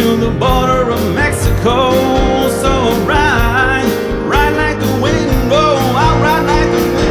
to the border of Mexico. So I'll ride like the wind. Oh, I'll ride like the wind.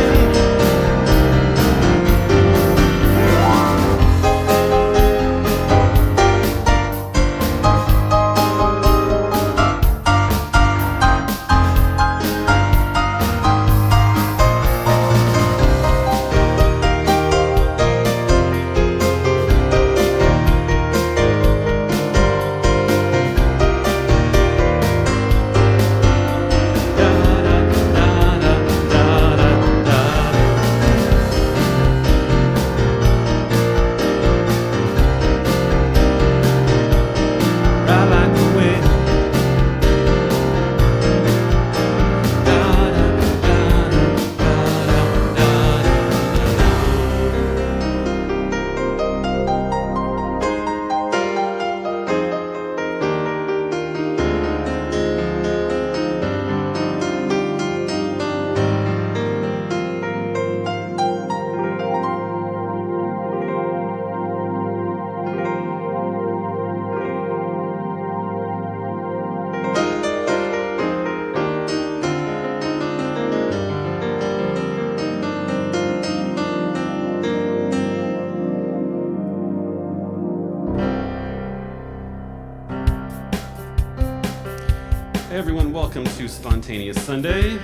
Hey everyone, welcome to Spontaneous Sunday.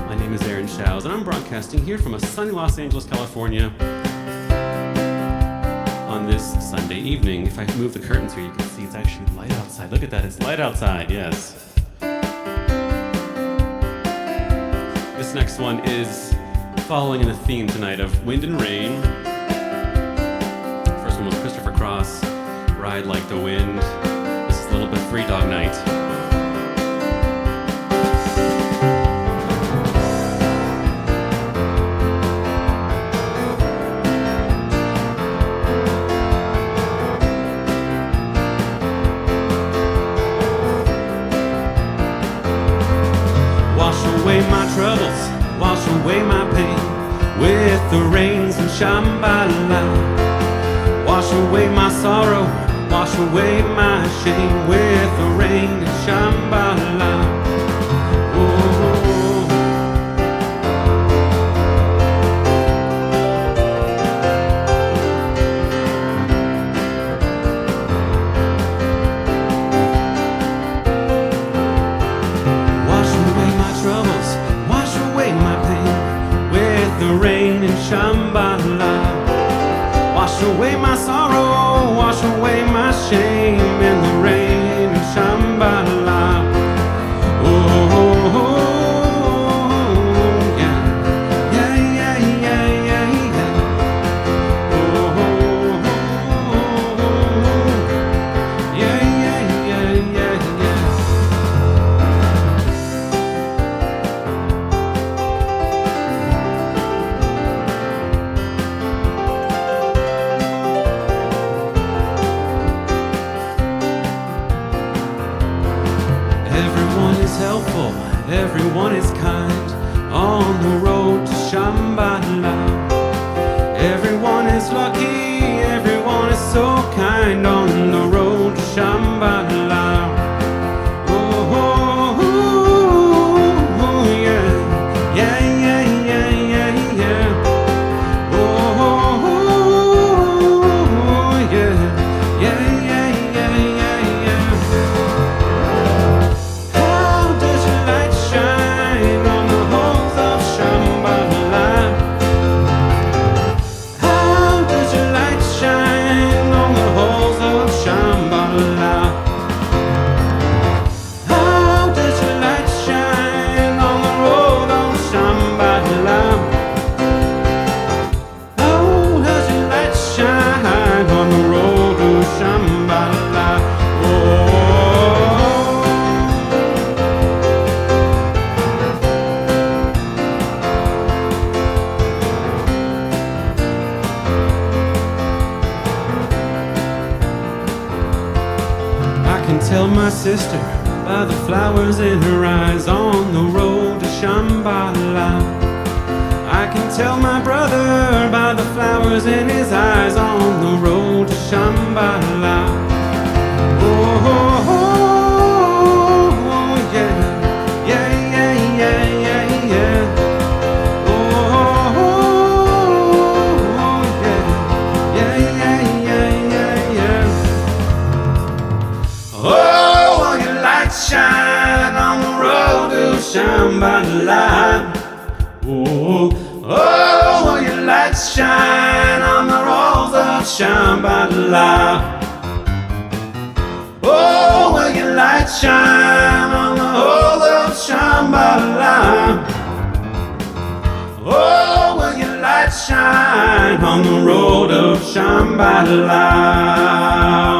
My name is Aaron Shows, and I'm broadcasting here from a sunny Los Angeles, California on this Sunday evening. If I move the curtains here, you can see it's actually light outside. Look at that, it's light outside, yes. This next one is following in the theme tonight of wind and rain. First one was Christopher Cross, Ride Like the Wind. This is a little bit Three Dog Night. Wash away my troubles, wash away my pain with the rains and Shambhala. Wash away my sorrow, wash away my shame with the rain and Shambhala. Wash away my troubles, wash away my pain with the rain and Shambhala. Wash away my sorrow, wash away my shame in the rain and Shambhala. Oh, oh, oh, yeah, yeah, yeah, yeah, yeah, yeah. Oh, oh, oh, yeah, yeah, yeah, yeah, yeah. Everyone is helpful, everyone is kind on the road to Shambhala. Everyone is lucky, everyone is so kind on the road to Shambhala. Oh, oh, oh, oh, yeah, yeah, yeah, yeah, yeah, yeah. Oh, oh, oh, yeah, yeah, yeah, yeah, yeah, yeah. How does your light shine on the halls of Shambhala? How does your light shine on the halls of Shambhala? How does your light shine on the road of Shambhala? How does your light shine on the road of Shambhala? Oh. I can tell my sister by the flowers in her eyes on the road to Shambhala. I can tell my brother by the flowers in his eyes on the road to Shambhala. Shine on the road to Shambhala. Oh, oh, will your lights shine on the roads of Shambhala? Oh, will your lights shine on the roads of Shambhala? Oh, will your lights shine on the road of Shambhala?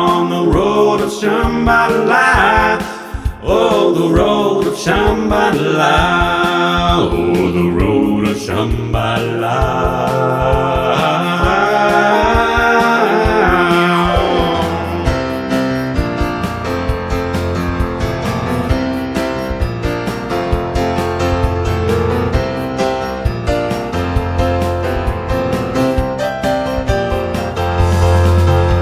On the road of Shambhala. Oh, the road of Shambhala. Oh, the road of Shambhala.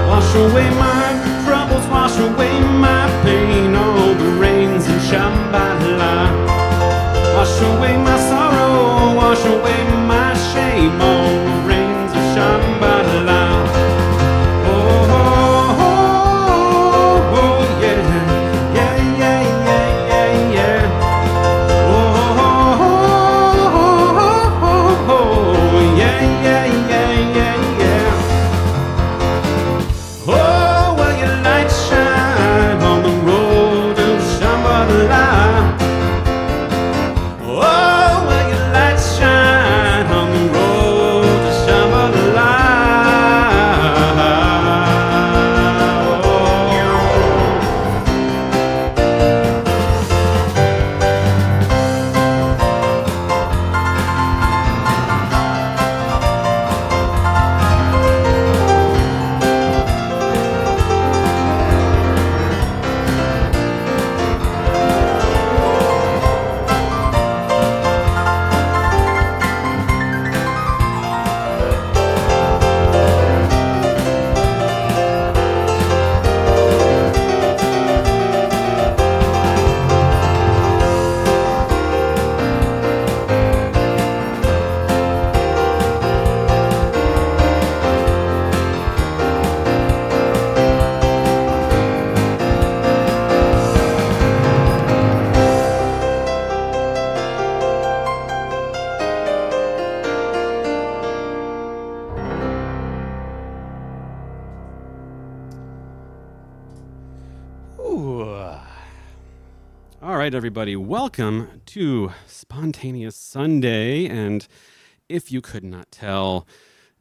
Wash away my troubles, wash away my pain. All the rains in Shambhala. Wash away my sorrow, wash away my shame. All the rains of Shambhala. Oh, oh, oh, oh, yeah, yeah, yeah, yeah, yeah, yeah. Oh, oh, oh, oh, oh, yeah, yeah, yeah, yeah, yeah. Oh, will your light shine on the road of Shambhala? Oh, will your light shine on the road to Shambhala? All right, everybody, welcome to Spontaneous Sunday. And if you could not tell,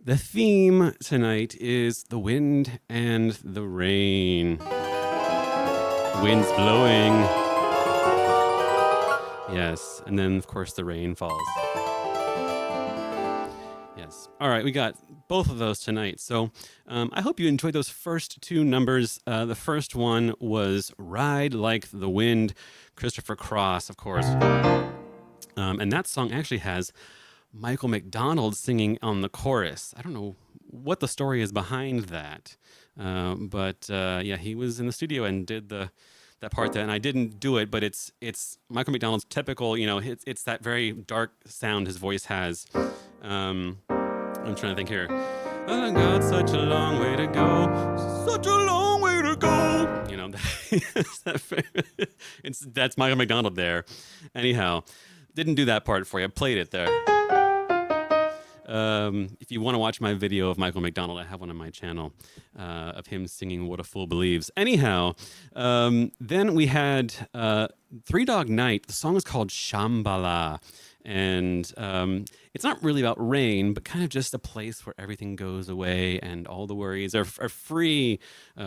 the theme tonight is the wind and the rain. Wind's blowing. Yes, and then, of course, the rain falls. Yes. All right, we got both of those tonight. So I hope you enjoyed those first two numbers. The first one was Ride Like the Wind, Christopher Cross, of course. And that song actually has Michael McDonald singing on the chorus. I don't know what the story is behind that. But yeah, he was in the studio and did that part there, and I didn't do it, but it's Michael McDonald's typical, it's that very dark sound his voice has. I'm trying to think here. I got such a long way to go, such a long way to go. That's Michael McDonald there. Anyhow, didn't do that part for you. I played it there. If you want to watch my video of Michael McDonald, I have one on my channel of him singing What a Fool Believes. Anyhow, then we had Three Dog Night. The song is called Shambhala. And it's not really about rain, but kind of just a place where everything goes away and all the worries are free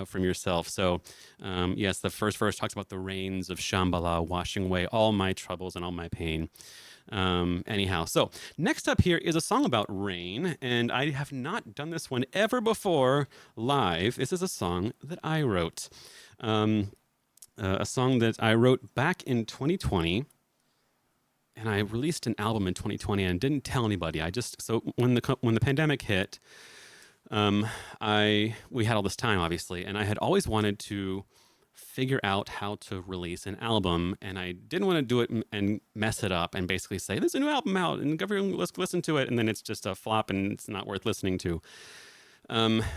from yourself. So, yes, the first verse talks about the rains of Shambhala washing away all my troubles and all my pain. Anyhow, so next up here is a song about rain, and I have not done this one ever before live. This is a song that I wrote. A song that I wrote back in 2020. And I released an album in 2020 and didn't tell anybody. So when the pandemic hit, we had all this time, obviously, and I had always wanted to figure out how to release an album, and I didn't want to do it and mess it up and basically say, there's a new album out and everyone let's listen to it, and then it's just a flop and it's not worth listening to.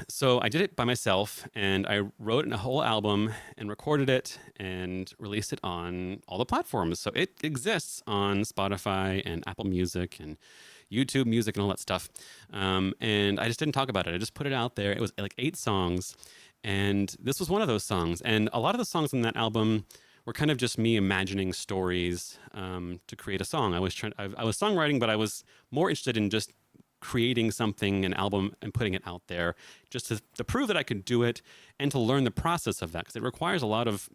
So I did it by myself, and I wrote a whole album and recorded it and released it on all the platforms. So it exists on Spotify and Apple Music and YouTube Music and all that stuff. And I just didn't talk about it. I just put it out there. It was like 8 songs. And this was one of those songs. And a lot of the songs in that album were kind of just me imagining stories to create a song. I was songwriting, but I was more interested in just creating something, an album, and putting it out there just to prove that I could do it and to learn the process of that, because it requires a lot of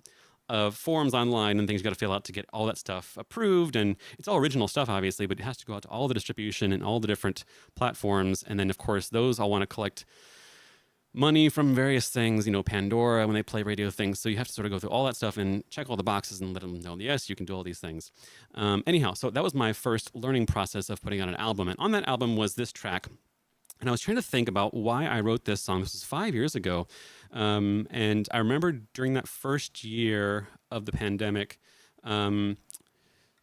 forms online and things you got to fill out to get all that stuff approved. And it's all original stuff, obviously, but it has to go out to all the distribution and all the different platforms. And then, of course, those all want to collect money from various things, Pandora, when they play radio things. So you have to sort of go through all that stuff and check all the boxes and let them know, yes, you can do all these things. Anyhow, so that was my first learning process of putting out an album. And on that album was this track. And I was trying to think about why I wrote this song. This was 5 years ago. And I remember during that first year of the pandemic,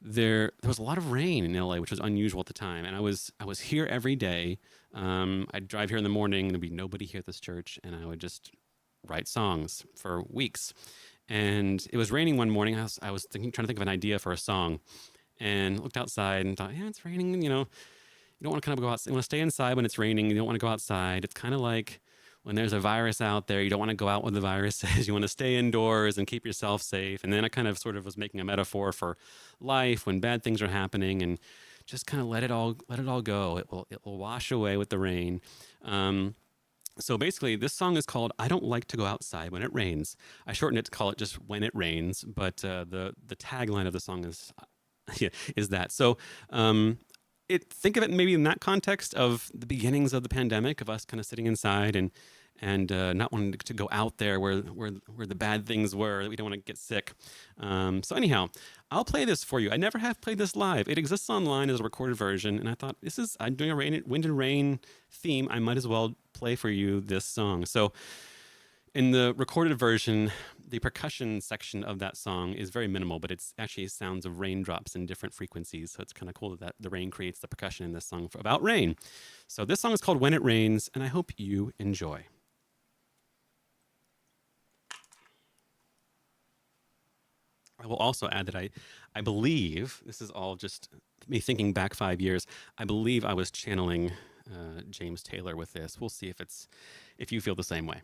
there was a lot of rain in LA, which was unusual at the time. And I was here every day. I'd drive here in the morning, and there'd be nobody here at this church, and I would just write songs for weeks. And it was raining one morning. I was trying to think of an idea for a song, and looked outside and thought, yeah, it's raining. You don't want to kind of go outside. You want to stay inside when it's raining. You don't want to go outside. It's kind of like when there's a virus out there, you don't want to go out when the virus is. You want to stay indoors and keep yourself safe. And then I kind of sort of was making a metaphor for life when bad things are happening, and just kind of let it all go. It will wash away with the rain. So basically, this song is called "I Don't Like to Go Outside When It Rains." I shortened it to call it just "When It Rains," but the tagline of the song is that. So think of it maybe in that context of the beginnings of the pandemic, of us kind of sitting inside and not wanting to go out there where the bad things were, that we don't want to get sick. So anyhow, I'll play this for you. I never have played this live. It exists online as a recorded version, and I thought, I'm doing a wind and rain theme. I might as well play for you this song. So in the recorded version, the percussion section of that song is very minimal, but it's actually sounds of raindrops in different frequencies. So it's kind of cool that the rain creates the percussion in this song about rain. So this song is called "When It Rains," and I hope you enjoy. I will also add that I believe, this is all just me thinking back 5 years, I believe I was channeling James Taylor with this. We'll see if you feel the same way.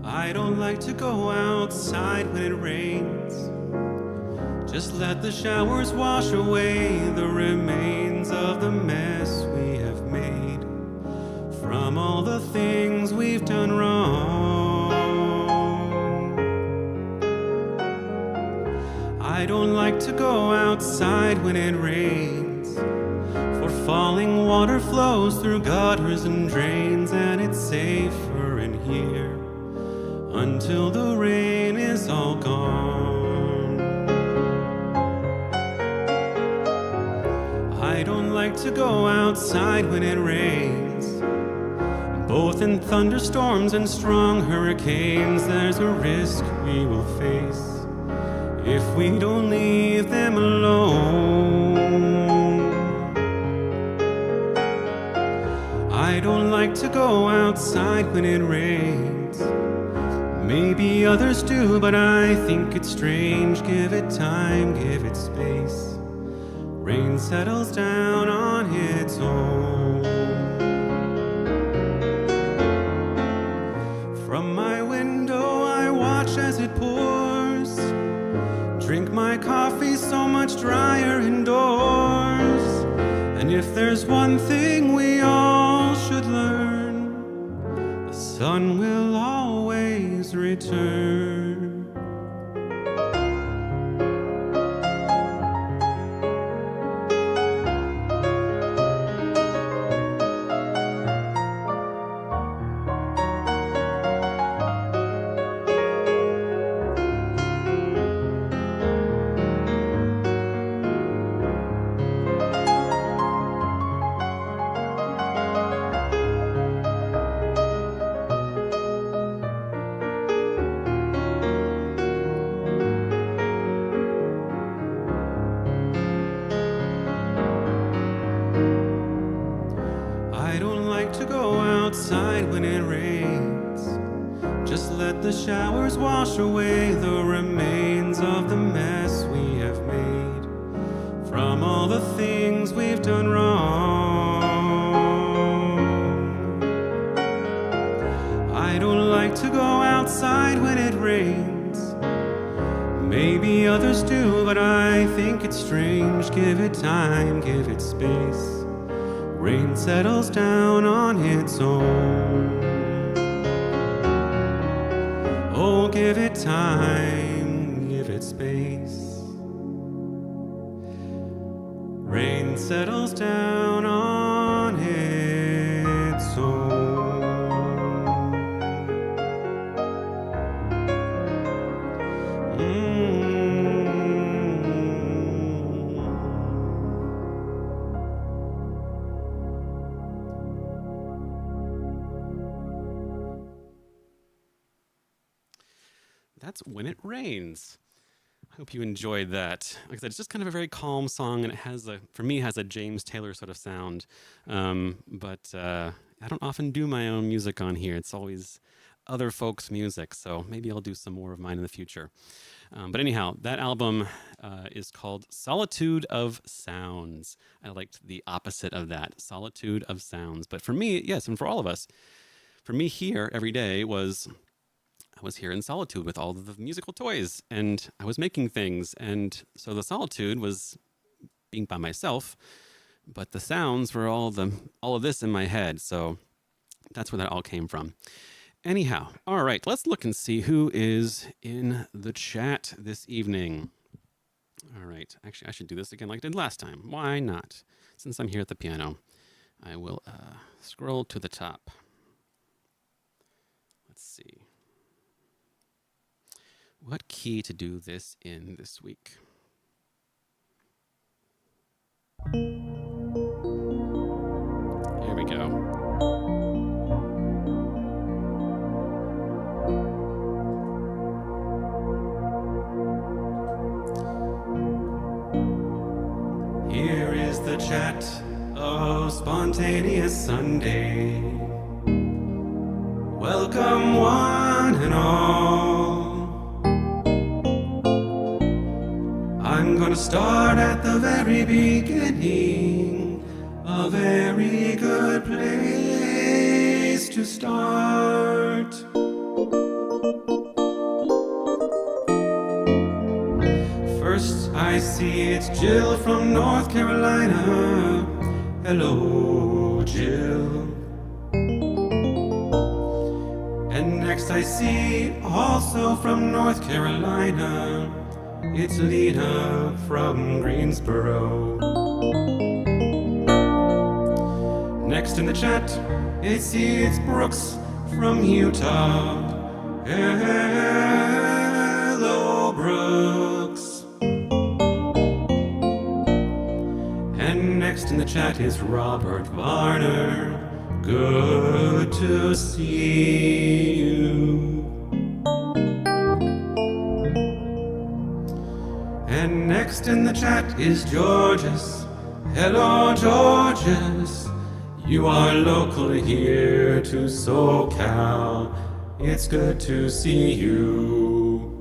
I don't like to go outside when it rains. Just let the showers wash away the remains of the mess we have made from all the things we've done wrong. I don't like to go outside when it rains, for falling water flows through gutters and drains, and it's safer in here until the rain is all gone. I don't like to go outside when it rains. Both in thunderstorms and strong hurricanes, there's a risk we will face if we don't leave them alone. I don't like to go outside when it rains. Maybe others do, but I think it's strange. Give it time, give it space. Rain settles down on its own. From my window I watch as it pours. Drink my coffee so much drier indoors. And if there's one thing we all should learn, the sun will always return. I don't like to go outside when it rains. Just let the showers wash away the remains of the mess we have made from all the things we've done wrong. I don't like to go outside when it rains. Maybe others do, but I think it's strange. Give it time, give it space. Rain settles down on its own. Oh, give it time, give it space. Rain settles down on its own. That's When It Rains. I hope you enjoyed that. Like I said, it's just kind of a very calm song, and it has for me, has a James Taylor sort of sound. But I don't often do my own music on here. It's always other folks' music, so maybe I'll do some more of mine in the future. But anyhow, that album is called Solitude of Sounds. I liked the opposite of that, Solitude of Sounds. But for me, yes, and for all of us, for me here every day I was here in solitude with all of the musical toys, and I was making things. And so the solitude was being by myself, but the sounds were all of this in my head. So that's where that all came from. Anyhow, all right, let's look and see who is in the chat this evening. All right, actually, I should do this again like I did last time. Why not? Since I'm here at the piano, I will scroll to the top. Let's see. What key to do this in this week? Here we go. Here is the chat of Spontaneous Sunday. Welcome one and all. I'm gonna start at the very beginning, a very good place to start. First I see it's Jill from North Carolina. Hello, Jill. And next I see, also from North Carolina, it's Lena from Greensboro. Next in the chat, it's Brooks from Utah. Hello, Brooks. And next in the chat is Robert Varner. Good to see you. And next in the chat is Georges. Hello, Georges. You are local here to SoCal. It's good to see you.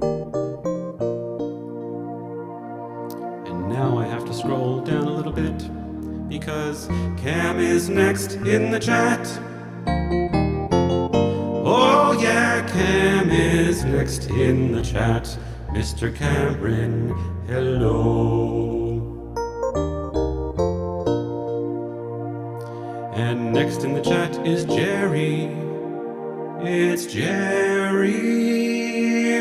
And now I have to scroll down a little bit because Cam is next in the chat. Oh yeah, Cam is next in the chat. Mr. Cameron, hello. And next in the chat is Jerry. It's Jerry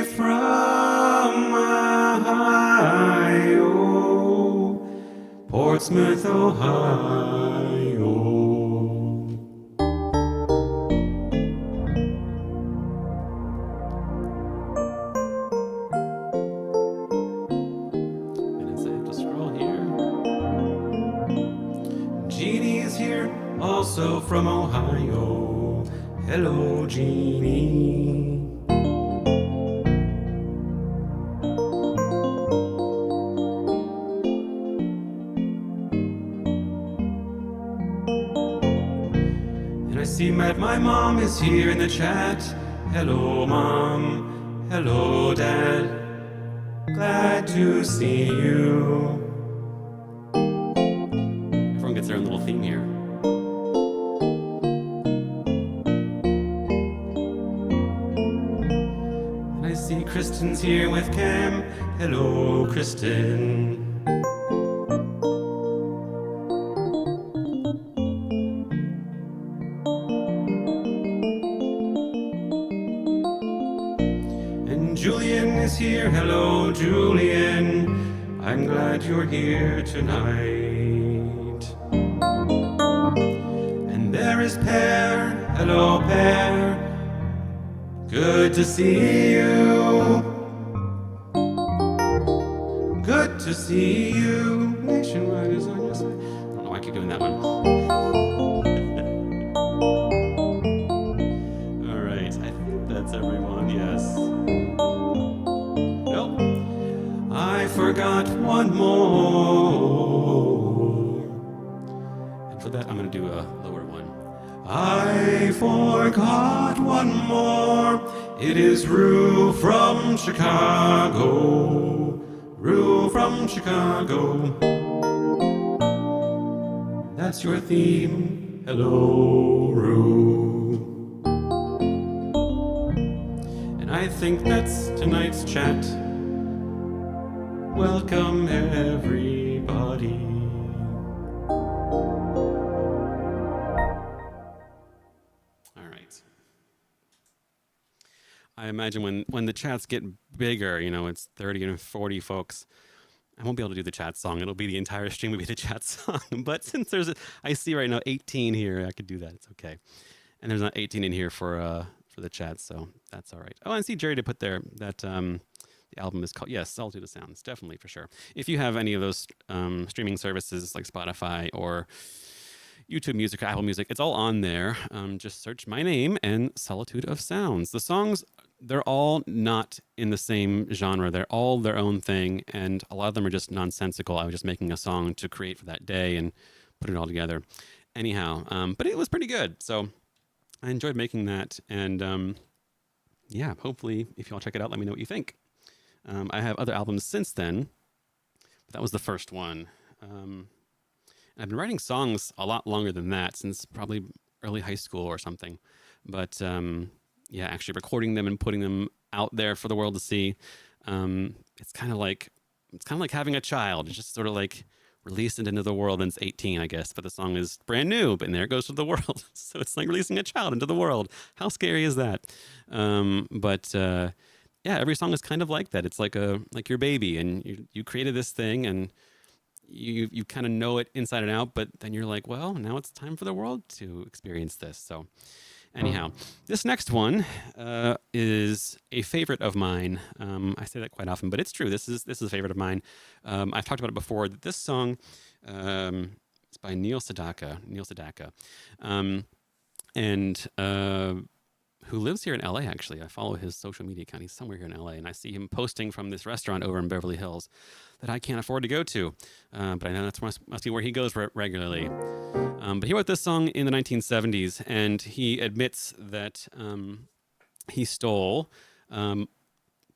from Ohio, Portsmouth, Ohio. And as I have to scroll here, Jeannie is here, also from Ohio. Hello, Jeannie. And I see that my mom is here in the chat. Hello, Mom. Hello, Dad. Glad to see you. Everyone gets their own little theme here. And I see Kristen's here with Cam. Hello, Kristen. And Julian is here. Hello, Julian. I'm glad you're here tonight. And there is Pear. Hello, Pear. Good to see you. Good to see you. Nationwide is on your side. I don't know why I keep doing that one. All right, I think that's everyone, yes. Nope. I forgot one more. And for that, I'm going to do a lower one. I forgot one more. It is Rue from Chicago. Rue from Chicago. That's your theme. Hello, Rue. And I think that's tonight's chat. Welcome, everybody. All right. I imagine when the chats get bigger, you know, it's 30 and 40 folks, I won't be able to do the chat song. It'll be the entire stream will be the chat song. But since I see right now 18 here, I could do that. It's okay. And there's not 18 in here for the chat, so that's all right. Oh, I see Jerry to put there that the album is called, yes, Solitude of Sounds, definitely, for sure. If you have any of those streaming services like Spotify or YouTube Music or Apple Music, it's all on there. Just search my name and Solitude of Sounds. The songs, they're all not in the same genre. They're all their own thing, and a lot of them are just nonsensical. I was just making a song to create for that day and put it all together. Anyhow, but it was pretty good, so I enjoyed making that, and yeah, hopefully, if you all check it out, let me know what you think. I have other albums since then, but that was the first one. I've been writing songs a lot longer than that, since probably early high school or something. But yeah, actually recording them and putting them out there for the world to see, it's kind of like having a child. It's just sort of like released it into the world, and it's 18, I guess. But the song is brand new, and there it goes to the world. So it's like releasing a child into the world. How scary is that? Yeah, every song is kind of like that. It's like your baby, and you created this thing, and you kind of know it inside and out, but then you're like, well, now it's time for the world to experience this. So anyhow, this next one is a favorite of mine. I say that quite often, but it's true. This is a favorite of mine. I've talked about it before. This song is by Neil Sedaka, and who lives here in LA, actually. I follow his social media account. He's somewhere here in LA, and I see him posting from this restaurant over in Beverly Hills that I can't afford to go to. But I know that's must be where he goes regularly. But he wrote this song in the 1970s, and he admits that he stole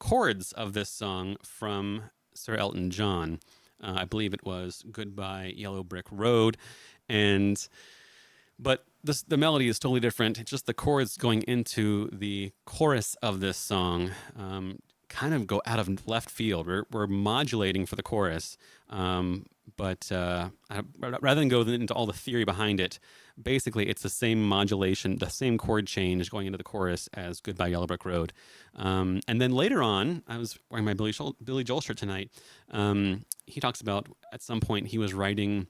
chords of this song from Sir Elton John. I believe it was Goodbye Yellow Brick Road. But the melody is totally different. It's just the chords going into the chorus of this song kind of go out of left field. We're modulating for the chorus, but rather than go into all the theory behind it, basically it's the same modulation, the same chord change going into the chorus as Goodbye Yellow Brick Road. And then later on, I was wearing my Billy Joel shirt tonight. He talks about at some point he was writing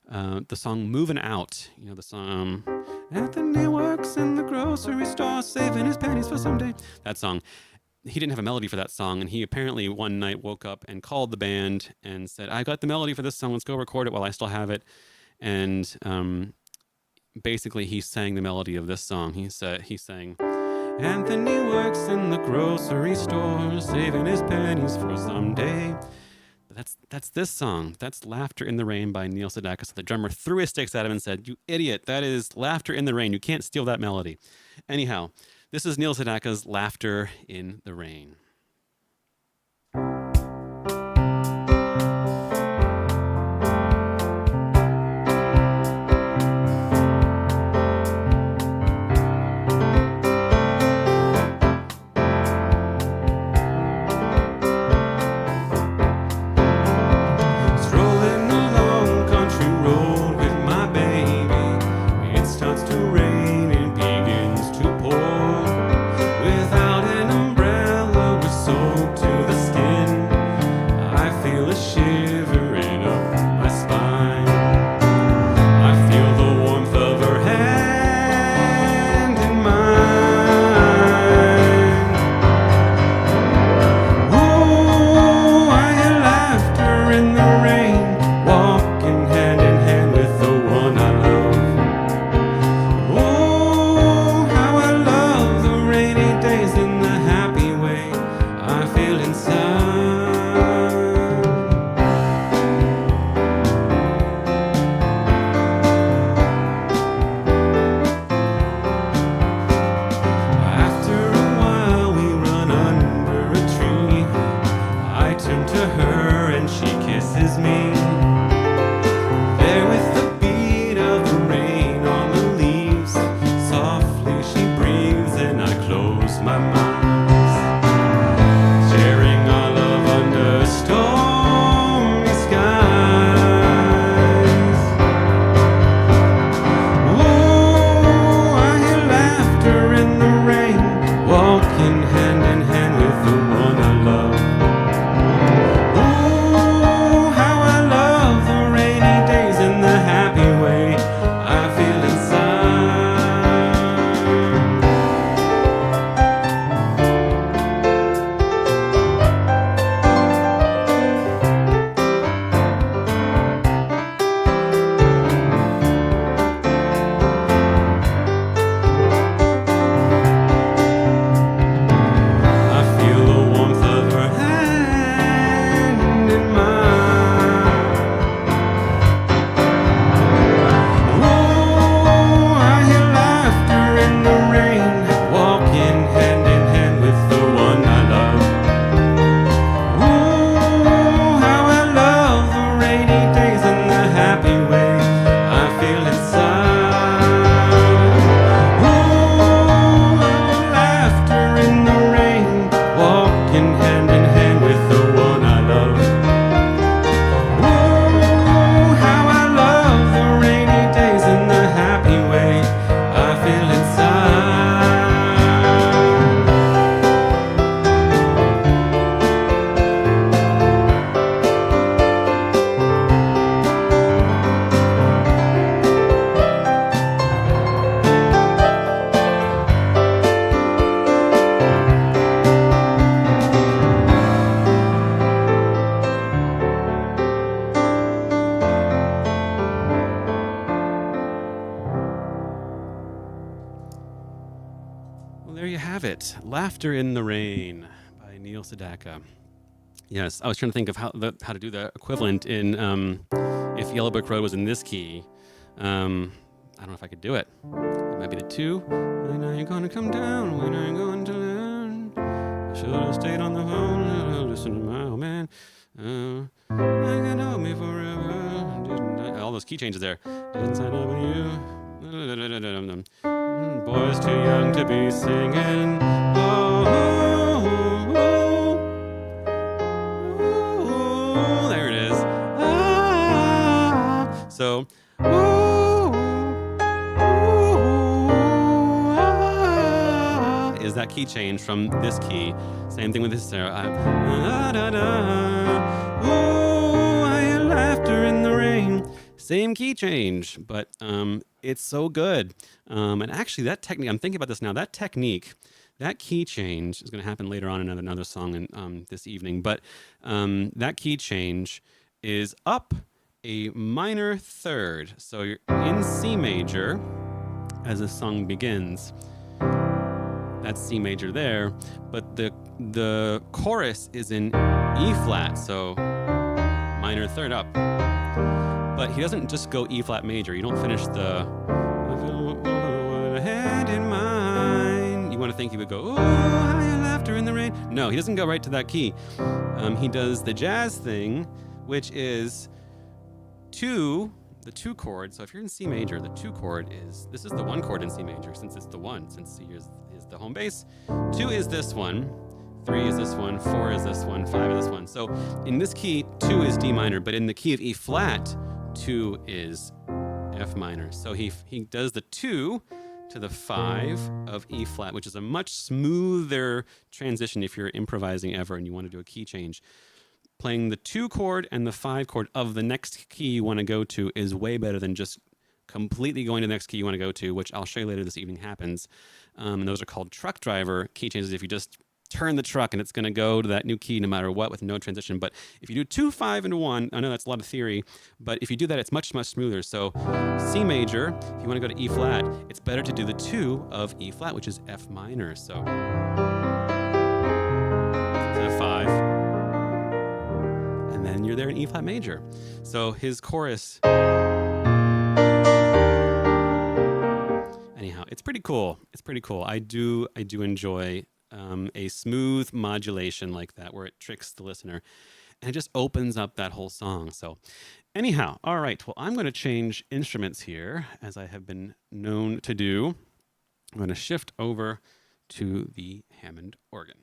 the song Moving Out. You know, the song, Anthony works in the grocery store, saving his pennies for someday. That song. He didn't have a melody for that song, and he apparently one night woke up and called the band and said, I got the melody for this song, let's go record it while I still have it. And basically he sang the melody of this song. He sang, Anthony works in the grocery store, saving his pennies for someday. But that's this song. That's Laughter in the Rain by Neil Sedaka. So the drummer threw his sticks at him and said, you idiot, that is Laughter in the Rain. You can't steal that melody. Anyhow, this is Neil Sedaka's Laughter in the Rain. Laughter in the Rain by Neil Sedaka. Yes, I was trying to think of how to do the equivalent in if Yellow Brick Road was in this key. I don't know if I could do it. It might be the 2. When are you gonna come down? When are you going to learn? I should have stayed on the phone. Listen to my old man. I can hold me forever. Didn't I? All those key changes there. Didn't sign up with you. Boy's too young to be singing. Oh, there it is. So, ooh, ooh, ah, is that key change from this key. Same thing with this. Ooh, I hear laughter in the rain. Same key change, but it's so good. And actually, that technique, I'm thinking about this now, that technique, that key change is going to happen later on in another song this evening, but that key change is up a minor third. So you're in C major as the song begins. That's C major there, but the chorus is in E flat, so minor third up. But he doesn't just go E flat major. You don't finish the hand in mine. You want to think he would go, oh, I laughter in the rain. No, he doesn't go right to that key. He does the jazz thing, which is the 2 chord. So if you're in C major, the 2 chord is, this is the 1 chord in C major, since it's the 1, since C is the home bass. 2 is this one, 3 is this one, 4 is this one, 5 is this one. So in this key, 2 is D minor, but in the key of E flat, 2 is F minor. So he does the 2 to the 5 of E flat, which is a much smoother transition if you're improvising ever and you want to do a key change. Playing the 2 chord and the 5 chord of the next key you want to go to is way better than just completely going to the next key you want to go to, which I'll show you later this evening happens. And those are called truck driver key changes. If you just turn the truck and it's going to go to that new key no matter what with no transition. But if you do 2, 5, and 1, I know that's a lot of theory, but if you do that, it's much, much smoother. So C major, if you want to go to E flat, it's better to do the 2 of E flat, which is F minor. So instead of 5, and then you're there in E flat major. So his chorus, anyhow, it's pretty cool. It's pretty cool. I do enjoy a smooth modulation like that where it tricks the listener and it just opens up that whole song. So anyhow, all right, well, I'm going to change instruments here as I have been known to do. I'm going to shift over to the Hammond organ.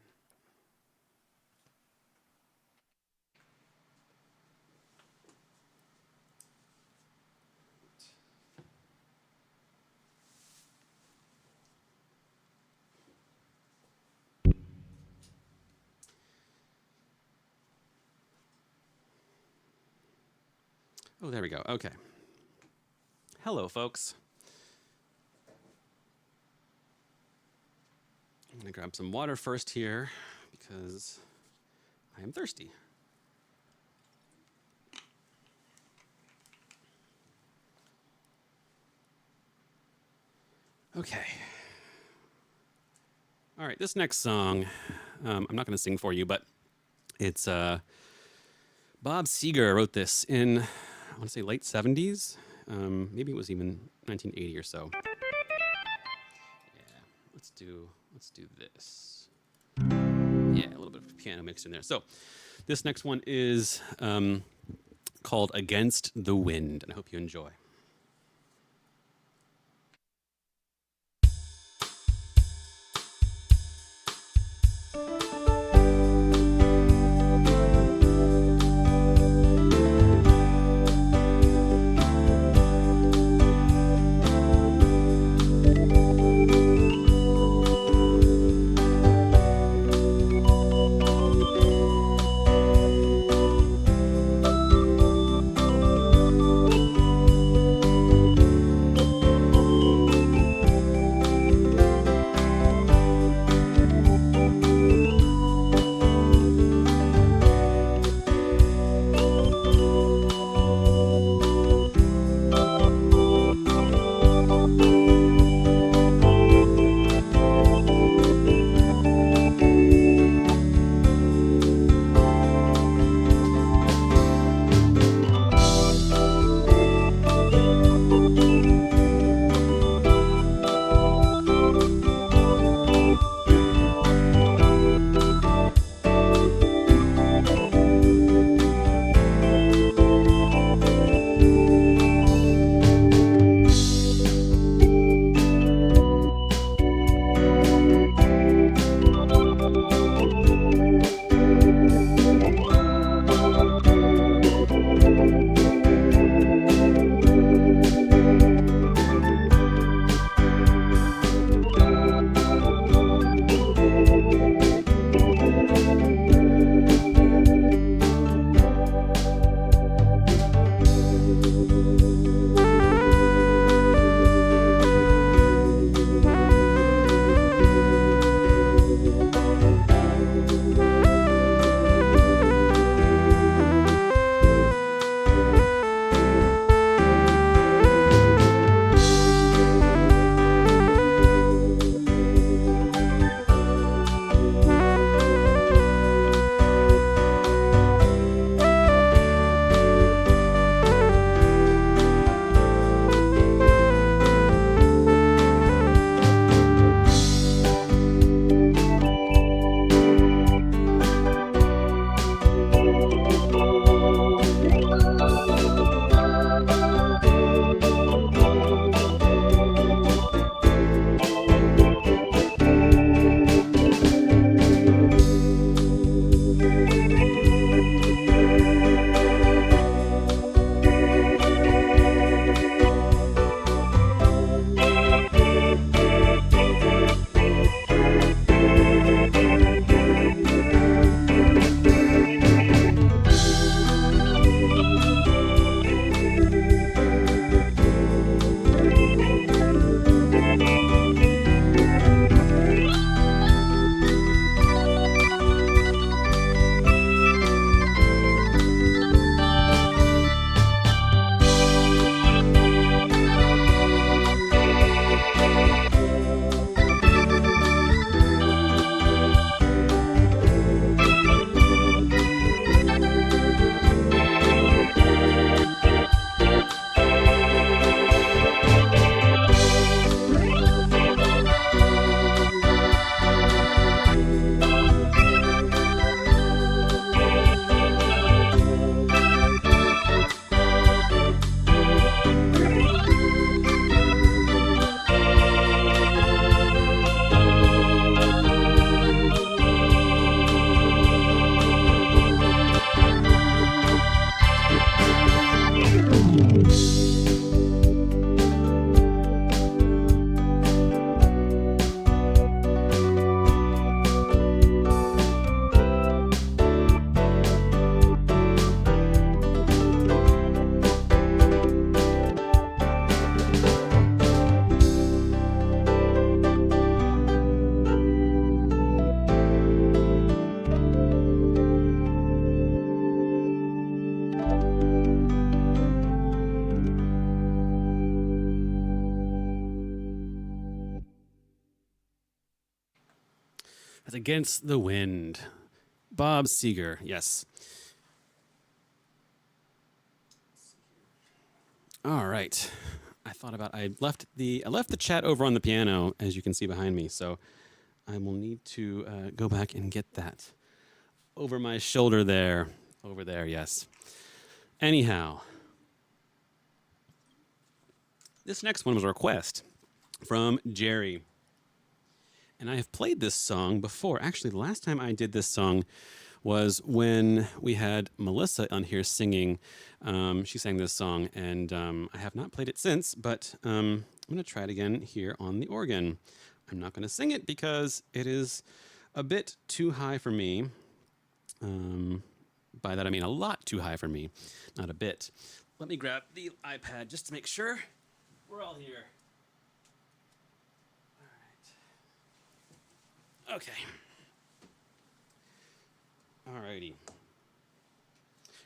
Oh, there we go. Okay. Hello, folks. I'm going to grab some water first here because I am thirsty. Okay. All right, this next song, I'm not going to sing for you, but it's Bob Seger wrote this in, I want to say late 70s. Maybe it was even 1980 or so. Yeah, let's do this. Yeah, a little bit of piano mixed in there. So this next one is called Against the Wind, and I hope you enjoy. As Against the Wind. Bob Seger, yes. All right. I left the chat over on the piano, as you can see behind me, so I will need to go back and get that. Over my shoulder there. Over there, yes. Anyhow. This next one was a request from Jerry. And I have played this song before. Actually, the last time I did this song was when we had Melissa on here singing. She sang this song, and I have not played it since, but I'm going to try it again here on the organ. I'm not going to sing it because it is a bit too high for me. By that I mean a lot too high for me, not a bit. Let me grab the iPad just to make sure we're all here. All right. Okay. Alrighty.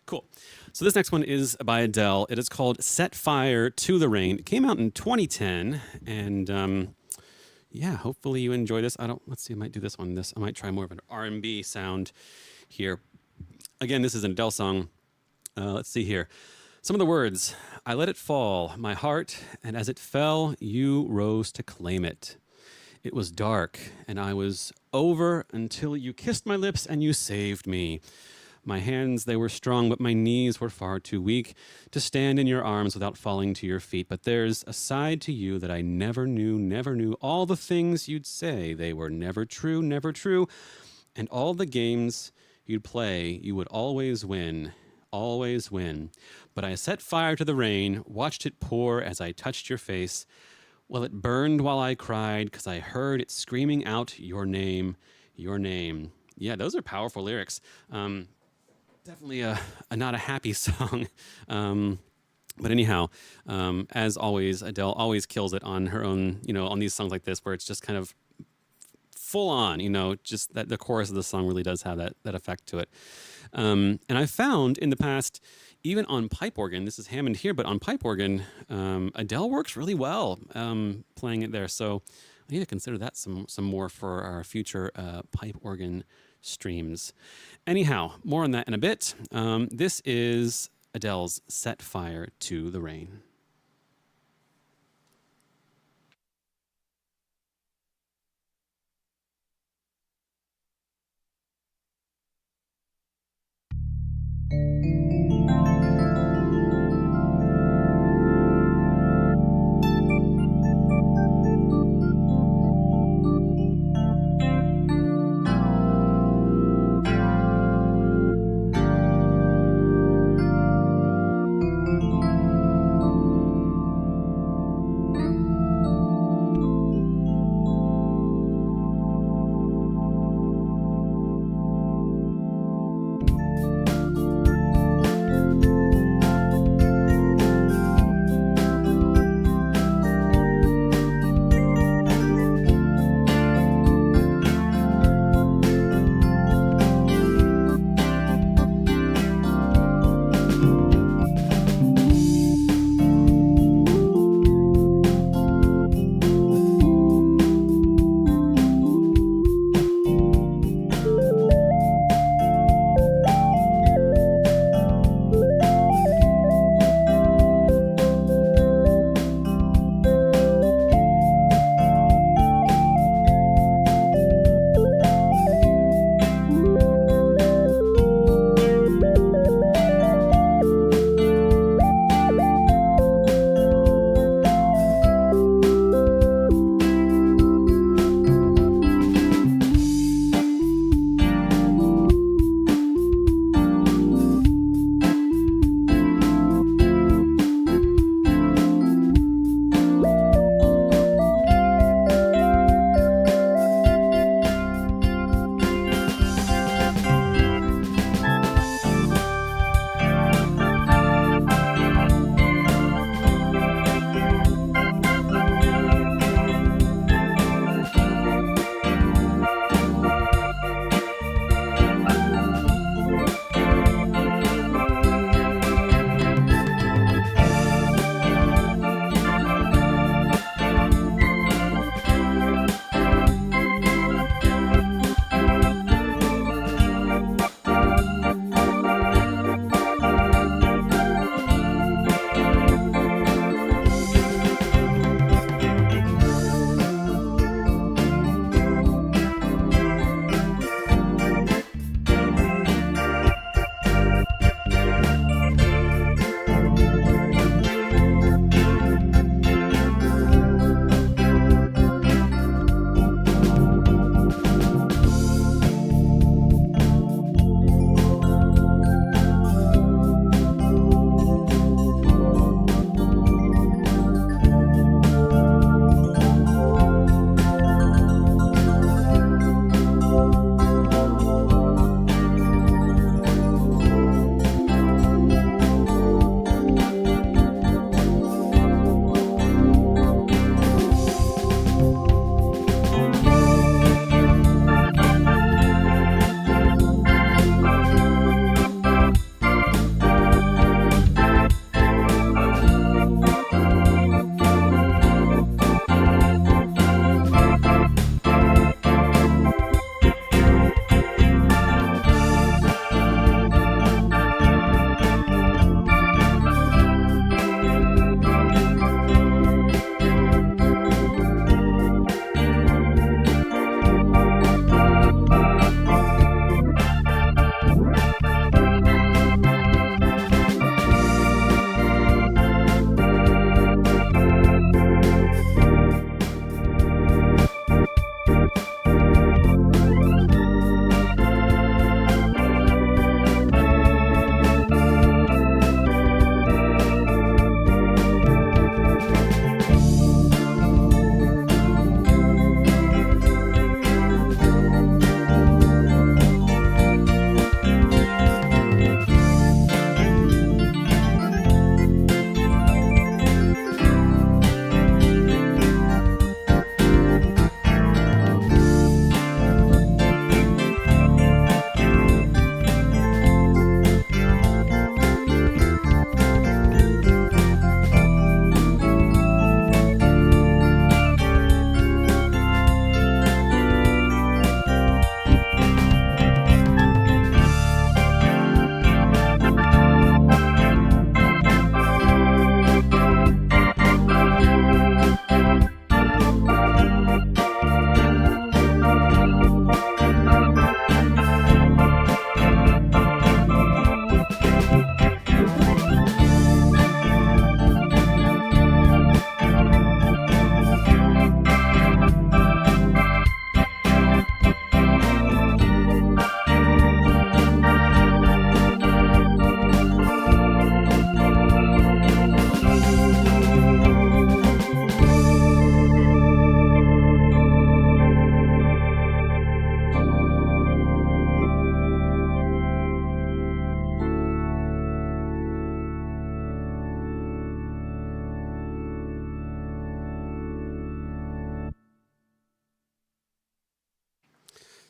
Cool. So this next one is by Adele. It is called Set Fire to the Rain. It came out in 2010, and yeah, hopefully you enjoy this. Let's see, I might do this one. I might try more of an R&B sound here. Again, this is an Adele song. Let's see here. Some of the words. I let it fall, my heart, and as it fell, you rose to claim it. It was dark, and I was over until you kissed my lips and you saved me. My hands, they were strong, but my knees were far too weak to stand in your arms without falling to your feet. But there's a side to you that I never knew. All the things you'd say, they were never true. And all the games you'd play, you would always win. But I set fire to the rain, watched it pour as I touched your face. Well, it burned while I cried because I heard it screaming out your name. Yeah, those are powerful lyrics. Definitely a not a happy song. But anyhow, as always, Adele always kills it on her own, on these songs like this, where it's just kind of full on, just that the chorus of the song really does have that effect to it. And I found in the past, even on pipe organ, this is Hammond here, but on pipe organ, Adele works really well playing it there. So I need to consider that some more for our future pipe organ streams. Anyhow, more on that in a bit. This is Adele's Set Fire to the Rain.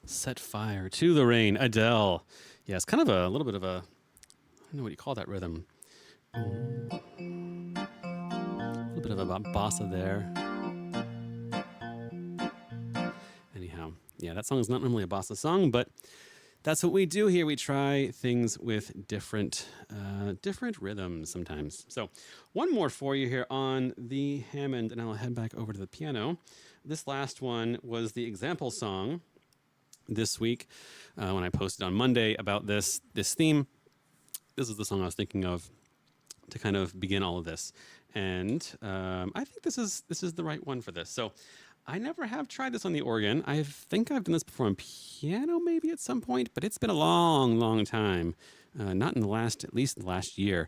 Set fire to the rain. Adele. Yeah, it's kind of a little bit of a, I don't know what you call that rhythm. A little bit of a bossa there. Anyhow, yeah, that song is not normally a bossa song, but that's what we do here. We try things with different rhythms sometimes. So one more for you here on the Hammond, and I'll head back over to the piano. This last one was the example song this week when I posted on Monday about this theme. This is the song I was thinking of to kind of begin all of this, and I think this is the right one for this. So I never have tried this on the organ. I think I've done this before on piano maybe at some point, but it's been a long time. Not in the last, at least the last year.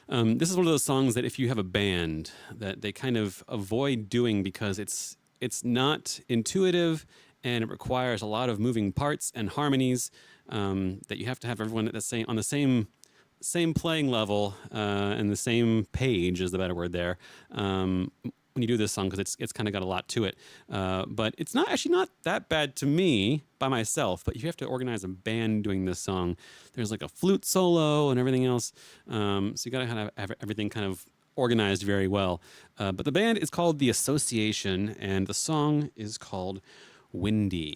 This is one of those songs that if you have a band that they kind of avoid doing because it's not intuitive and it requires a lot of moving parts and harmonies that you have to have everyone at on the same playing level and the same page is the better word there when you do this song, because it's kind of got a lot to it. But it's not that bad to me by myself, but you have to organize a band doing this song. There's like a flute solo and everything else. So you got to kind of have everything kind of organized very well. But the band is called The Association, and the song is called Windy.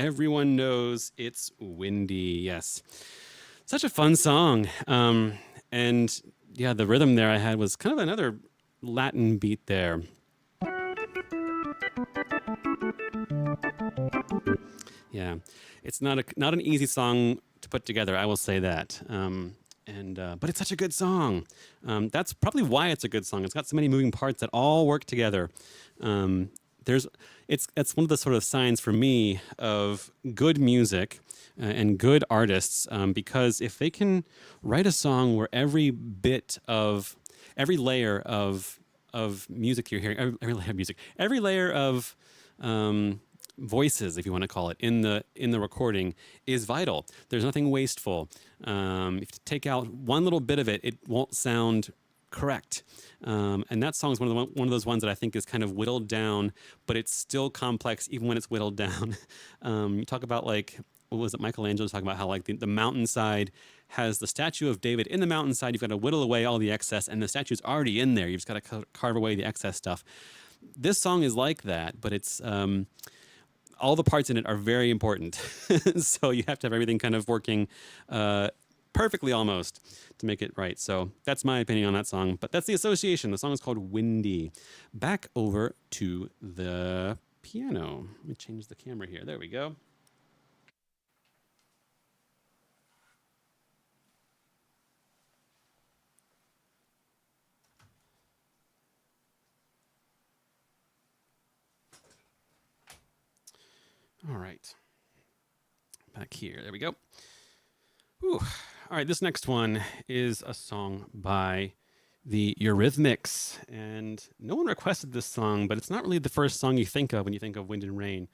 Everyone knows it's windy. Yes. Such a fun song. And yeah, the rhythm there I had was kind of another Latin beat there. Yeah, it's not an easy song to put together, I will say that. But it's such a good song. That's probably why it's a good song. It's got so many moving parts that all work together. It's one of the sort of signs for me of good music and good artists, because if they can write a song where every layer of music you're hearing, every layer of voices, if you want to call it, in the recording is vital. There's nothing wasteful. If you take out one little bit of it, it won't sound correct. And that song is one of those ones that I think is kind of whittled down, but it's still complex even when it's whittled down. You talk about, like, what was it? Michelangelo was talking about how, like, the mountainside has the statue of David in the mountainside. You've got to whittle away all the excess, and the statue's already in there. You've just got to carve away the excess stuff. This song is like that, but it's all the parts in it are very important. So you have to have everything kind of working perfectly almost to make it right. So that's my opinion on that song. But that's the association. The song is called Windy. Back over to the piano. Let me change the camera here. There we go. All right. Back here. There we go. Whew. All right. This next one is a song by the Eurythmics. And no one requested this song, but it's not really the first song you think of when you think of Wind and Rain.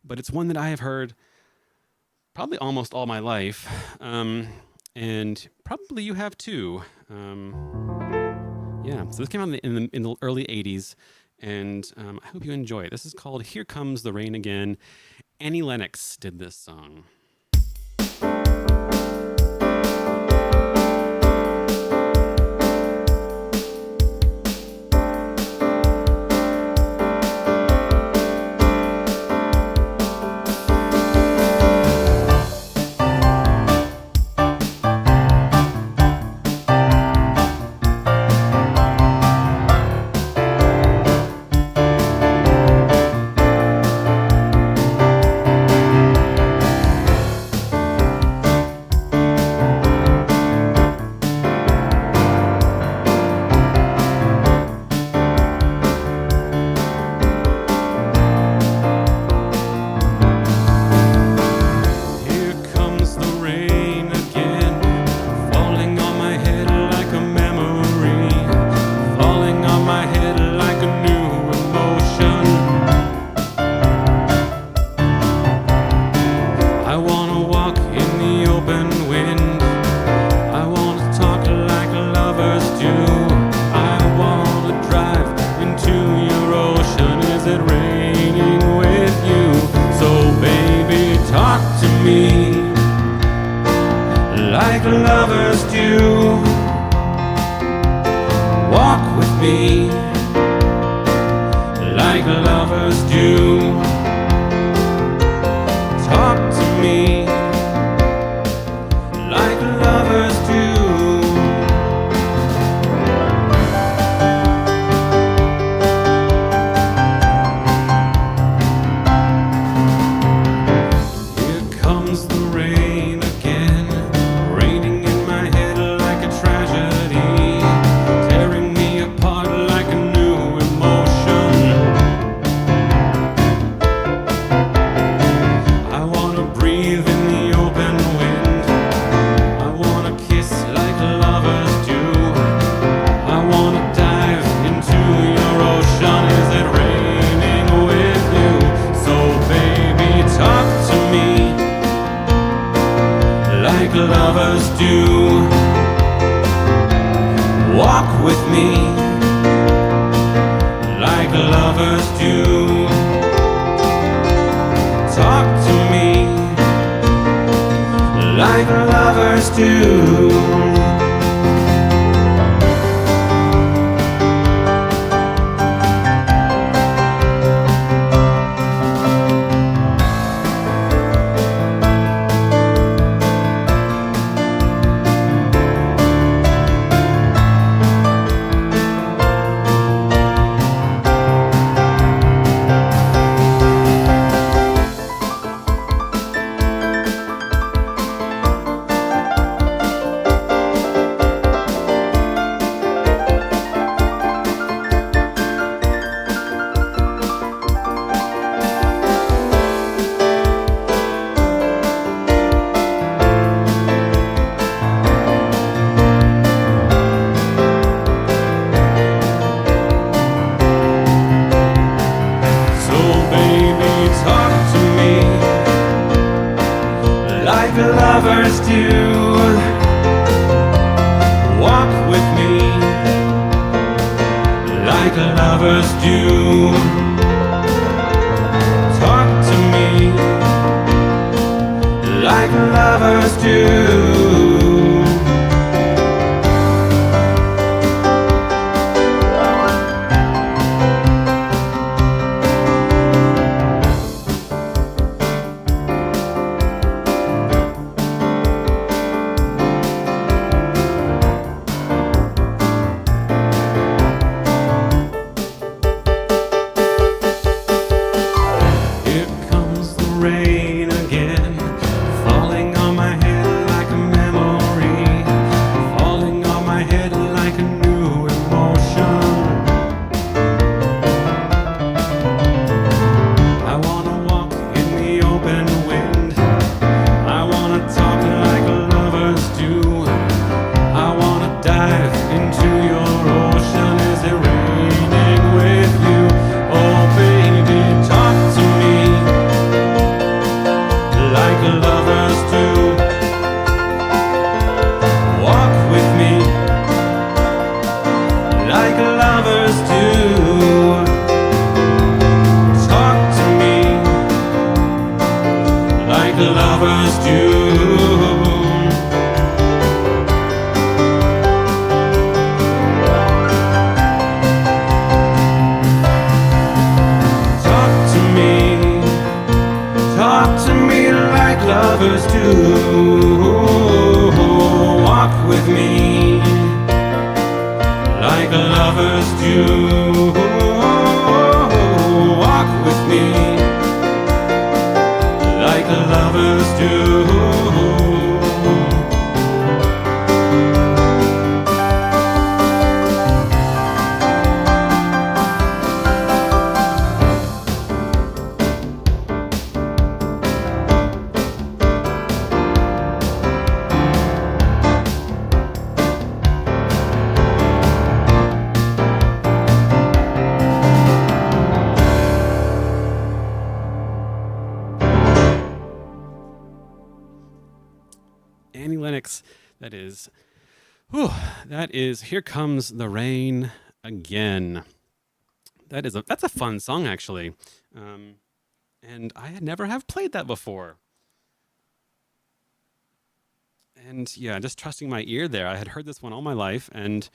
But it's one that I have heard probably almost all my life. And probably you have too. Yeah. So this came out in the early 80s. And I hope you enjoy it. This is called Here Comes the Rain Again. Annie Lennox did this song. Like lovers do, walk with me. Like lovers do, talk to me. Like lovers do. Lovers do, walk with me. Like lovers do, talk to me. Like lovers do. lovers do. Walk with me like lovers do. Talk to me like lovers do. That is Here Comes the Rain Again. That's a fun song, actually. And I had never have played that before. And yeah, just trusting my ear there. I had heard this one all my life, and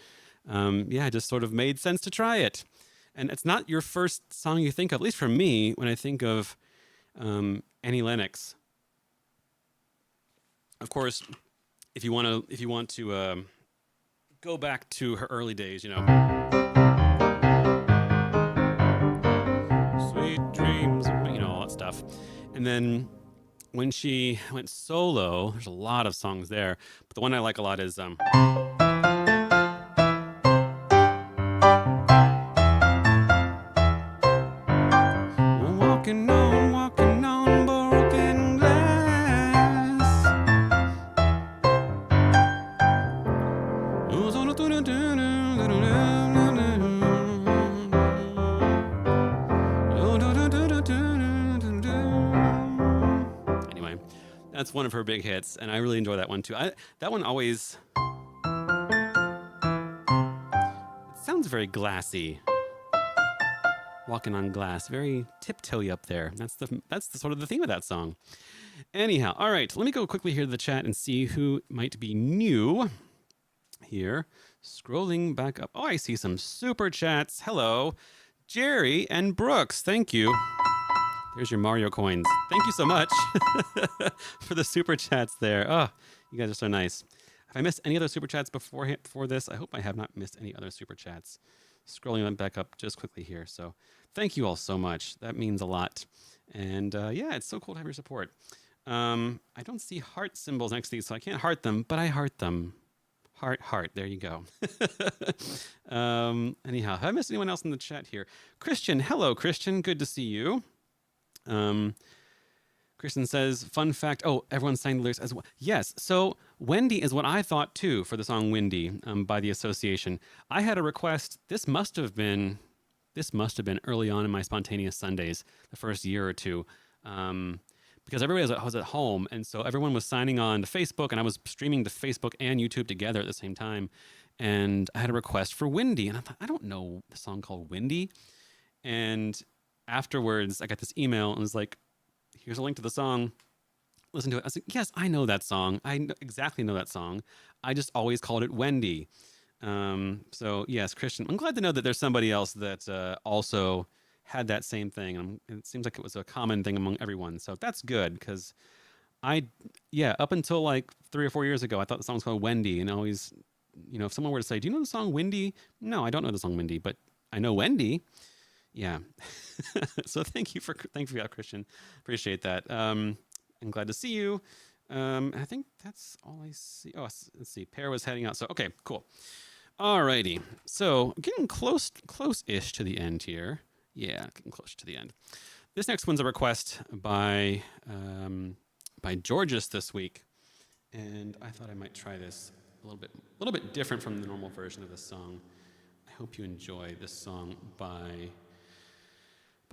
yeah, it just sort of made sense to try it. And it's not your first song you think of, at least for me, when I think of Annie Lennox. Of course, if you want to go back to her early days, you know. Sweet dreams, you know, all that stuff. And then when she went solo, there's a lot of songs there, but the one I like a lot is walking on broken glass. Anyway, that's one of her big hits, and I really enjoy that one too. That one always sounds very glassy. Walking on glass, very tiptoey up there. That's the sort of the theme of that song. Anyhow, all right, let me go quickly here to the chat and see who might be new here. Scrolling back up. Oh, I see some super chats. Hello, Jerry and Brooks. Thank you. There's your Mario coins. Thank you so much for the super chats there. Oh, you guys are so nice. Have I missed any other super chats before this? I hope I have not missed any other super chats. Scrolling them back up just quickly here. So thank you all so much. That means a lot. And yeah, it's so cool to have your support. I don't see heart symbols next to these, so I can't heart them, but I heart them. Heart. There you go. Anyhow, have I missed anyone else in the chat here? Christian. Hello, Christian. Good to see you. Kristen says, fun fact. Oh, everyone sang the lyrics as well. Yes. So Wendy is what I thought too for the song Windy by The Association. I had a request. This must have been early on in my spontaneous Sundays, the first year or two. because was at home, and so everyone was signing on to Facebook, and I was streaming to Facebook and YouTube together at the same time. And I had a request for Windy, and I thought, I don't know the song called Windy. And afterwards, I got this email and was like, here's a link to the song. Listen to it. I was like, yes, I know that song. Exactly know that song. I just always called it Wendy. So yes, Christian, I'm glad to know that there's somebody else that also had that same thing. And it seems like it was a common thing among everyone. So that's good, because up until like 3 or 4 years ago, I thought the song was called Wendy. And always, if someone were to say, do you know the song Windy? No, I don't know the song Windy, but I know Wendy. Yeah. So thank you for that, Christian. Appreciate that. I'm glad to see you. I think that's all I see. Oh, let's see. Pear was heading out. So, okay, cool. Alrighty. So, getting close-ish to the end here. Yeah, getting close to the end. This next one's a request by Georges this week, and I thought I might try this a little bit different from the normal version of this song. I hope you enjoy this song by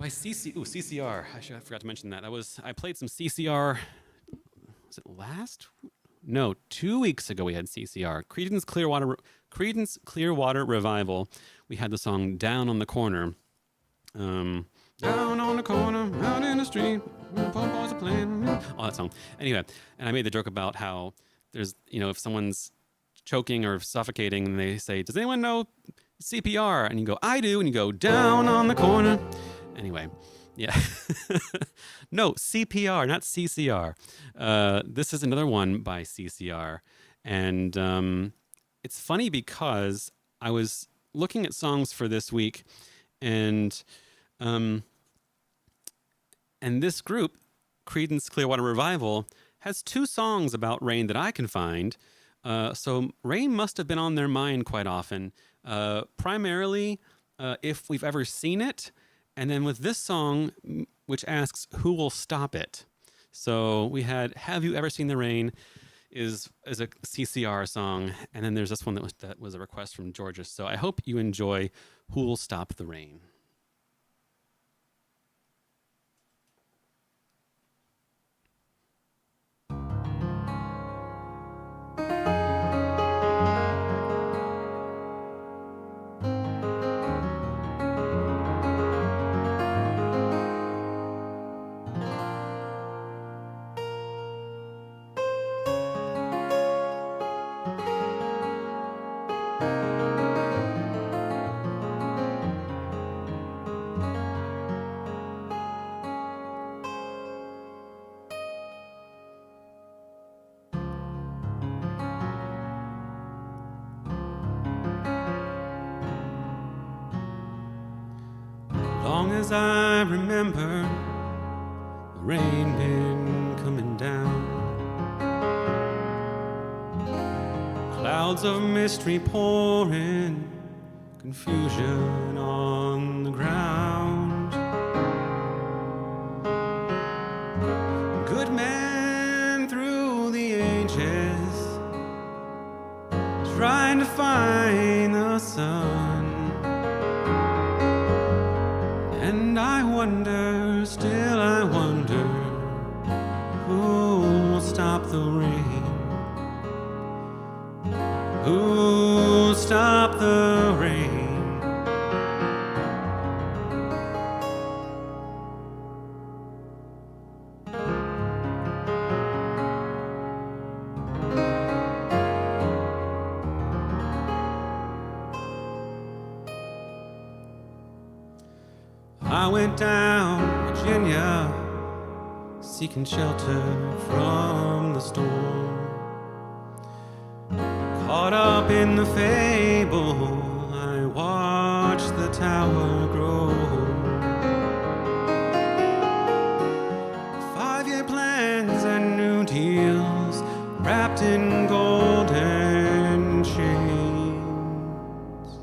CCR. I forgot to mention that. I played some CCR. Was it last? No, 2 weeks ago we had CCR. Creedence Clearwater Revival. We had the song Down on the Corner. Down on the corner, out in the street, poor boys are playing. All that song. Anyway, and I made the joke about how there's, if someone's choking or suffocating and they say, does anyone know CPR? And you go, I do. And you go, down on the corner. Anyway, yeah. No, CPR, not CCR. This is another one by CCR. And it's funny because I was looking at songs for this week, and this group, Creedence Clearwater Revival, has 2 songs about rain that I can find. So rain must have been on their mind quite often, primarily if we've ever seen it. And then with this song, which asks, who will stop it? So we had Have You Ever Seen the Rain is a CCR song. And then there's this one that was a request from Georgia. So I hope you enjoy Who Will Stop the Rain. Long as I remember, the rain been coming down. Clouds of mystery pouring, confusion on the ground. Good man through the ages, trying to find the sun. And I wonder, still I wonder, who will stop the rain? Who will stop the rain? I went down Virginia, seeking shelter from the storm. Caught up in the fable, I watched the tower grow. 5-year plans and new deals, wrapped in golden chains.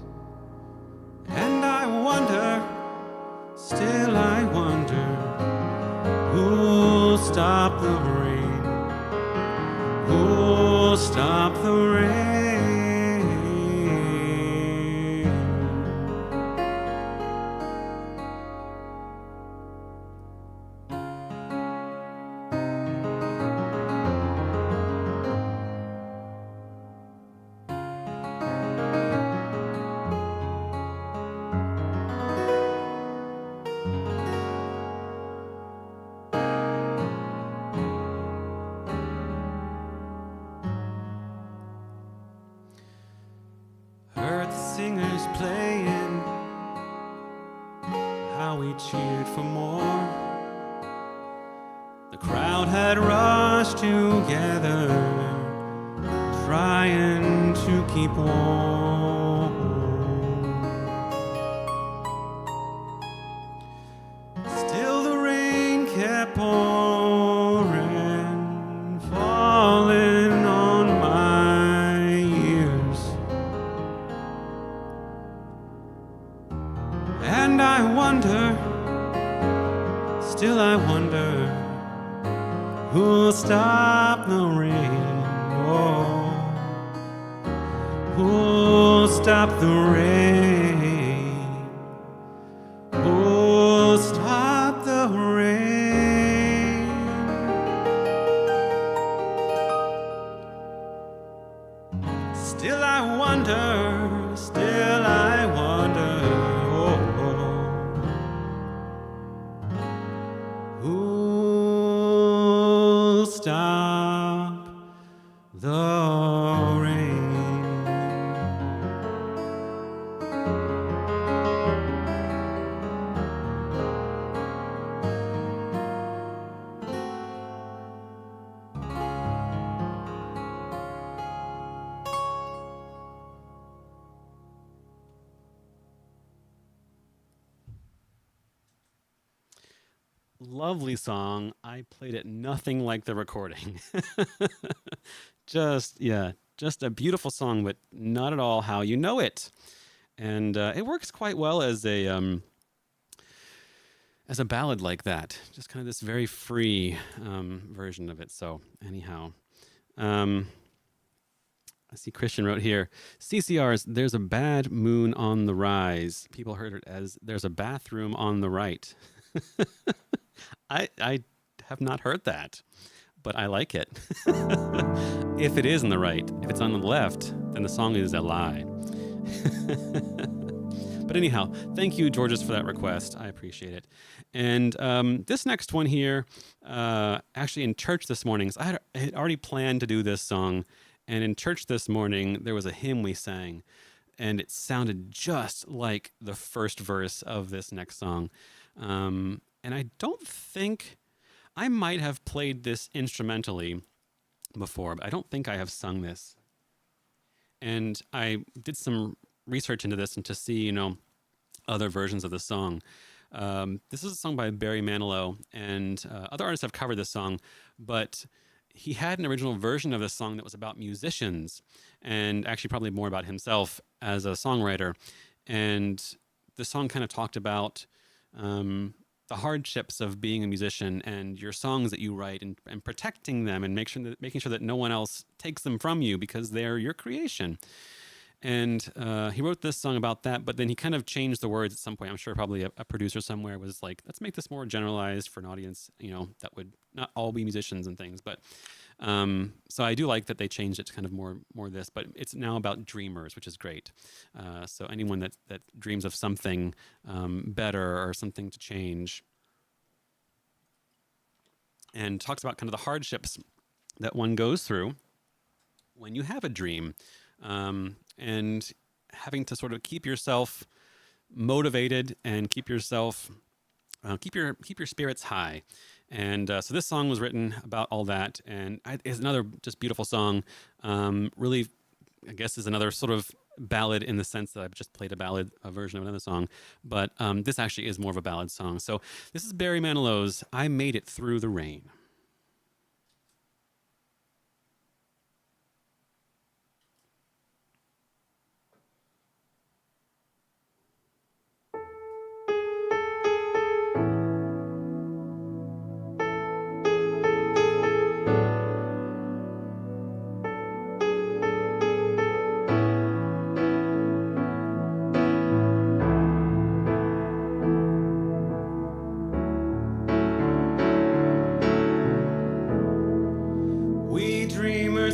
And I wonder, still I wonder, who'll stop the rain? Who'll stop the rain? cheered for more. The crowd had rushed together, trying to keep warm. Still the rain kept pouring, falling on my ears. And I wonder, still I wonder, who'll stop the rain? Oh, who'll stop the rain? Who'll stop the rain? Still I wonder, still I wonder, oh, who'll stop the rain? Lovely song. I played it nothing like the recording. Just a beautiful song, but not at all how you know it. And it works quite well as a ballad like that. Just kind of this very free version of it. So anyhow, I see Christian wrote here, CCR's "There's a Bad Moon on the Rise." People heard it as "There's a Bathroom on the Right." I have not heard that, but I like it. If it is on the right, if it's on the left, then the song is a lie. But anyhow, thank you, Georges, for that request. I appreciate it. And this next one here, actually in church this morning, so I had already planned to do this song, and in church this morning, there was a hymn we sang, and it sounded just like the first verse of this next song. And I don't think, I might have played this instrumentally before, but I don't think I have sung this. And I did some research into this and to see, other versions of the song. This is a song by Barry Manilow, and other artists have covered this song, but he had an original version of this song that was about musicians, and actually probably more about himself as a songwriter. And the song kind of talked about the hardships of being a musician and your songs that you write, and protecting them and making sure that no one else takes them from you because they're your creation. And he wrote this song about that, but then he kind of changed the words at some point. I'm sure probably a producer somewhere was like, let's make this more generalized for an audience, that would not all be musicians and things. But so I do like that they changed it to kind of more this, but it's now about dreamers, which is great. So anyone that dreams of something better or something to change, and talks about kind of the hardships that one goes through when you have a dream, and having to sort of keep yourself motivated and keep yourself keep your spirits high. And so this song was written about all that, and it's another just beautiful song. Really, I guess, is another sort of ballad in the sense that I've just played a version of another song, but this actually is more of a ballad song. So this is Barry Manilow's "I Made It Through the Rain."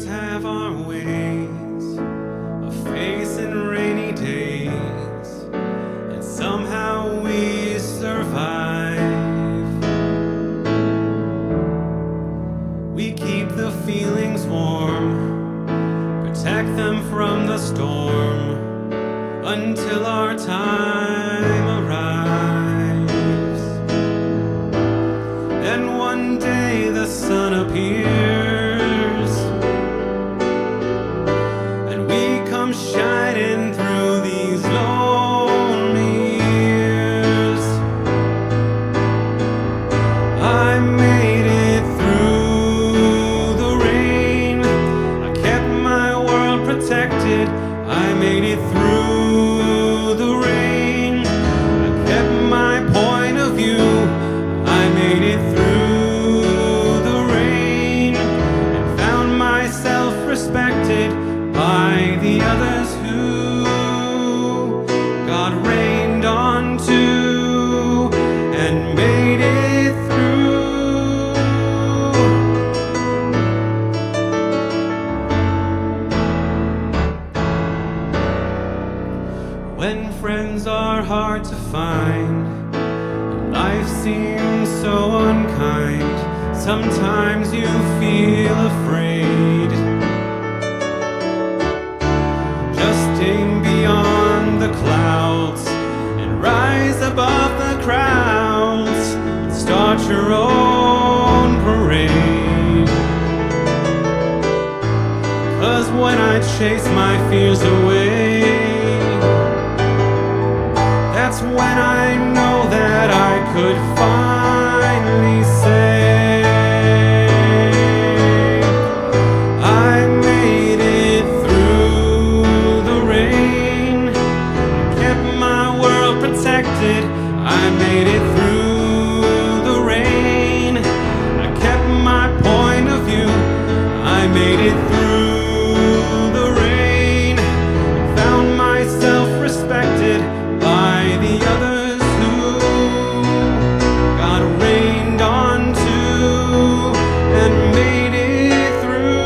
Have our ways of facing rainy days, and somehow we survive. We keep the feelings warm, protect them from the storm, until our time arrives. the others who God rained onto and made it through. When friends are hard to find, life seems so unkind. Sometimes you feel afraid. Just aim beyond the clouds and rise above the crowds and start your own parade. 'Cause when I chase my fears away, that's when I know that I could finally say, I made it through the rain. I kept my world protected. I made it through the rain. I kept my point of view. I made it through the rain. I found myself respected by the others who God rained onto and made it through.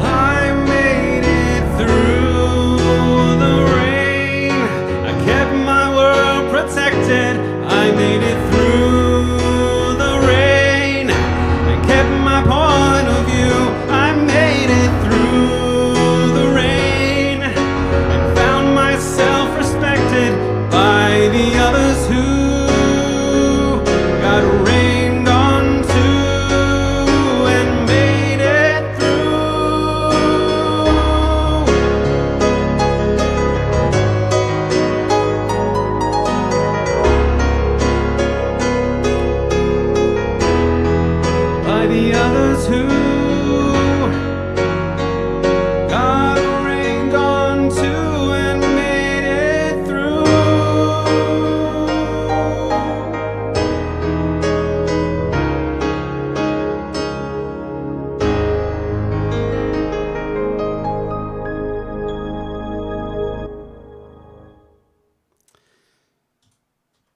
I made it through the rain. I kept my world protected. I made it through the rain. I kept my point of view. I made it through the rain and found myself respected by the others who got rained onto and made it through. By the others who God rained onto and made it through.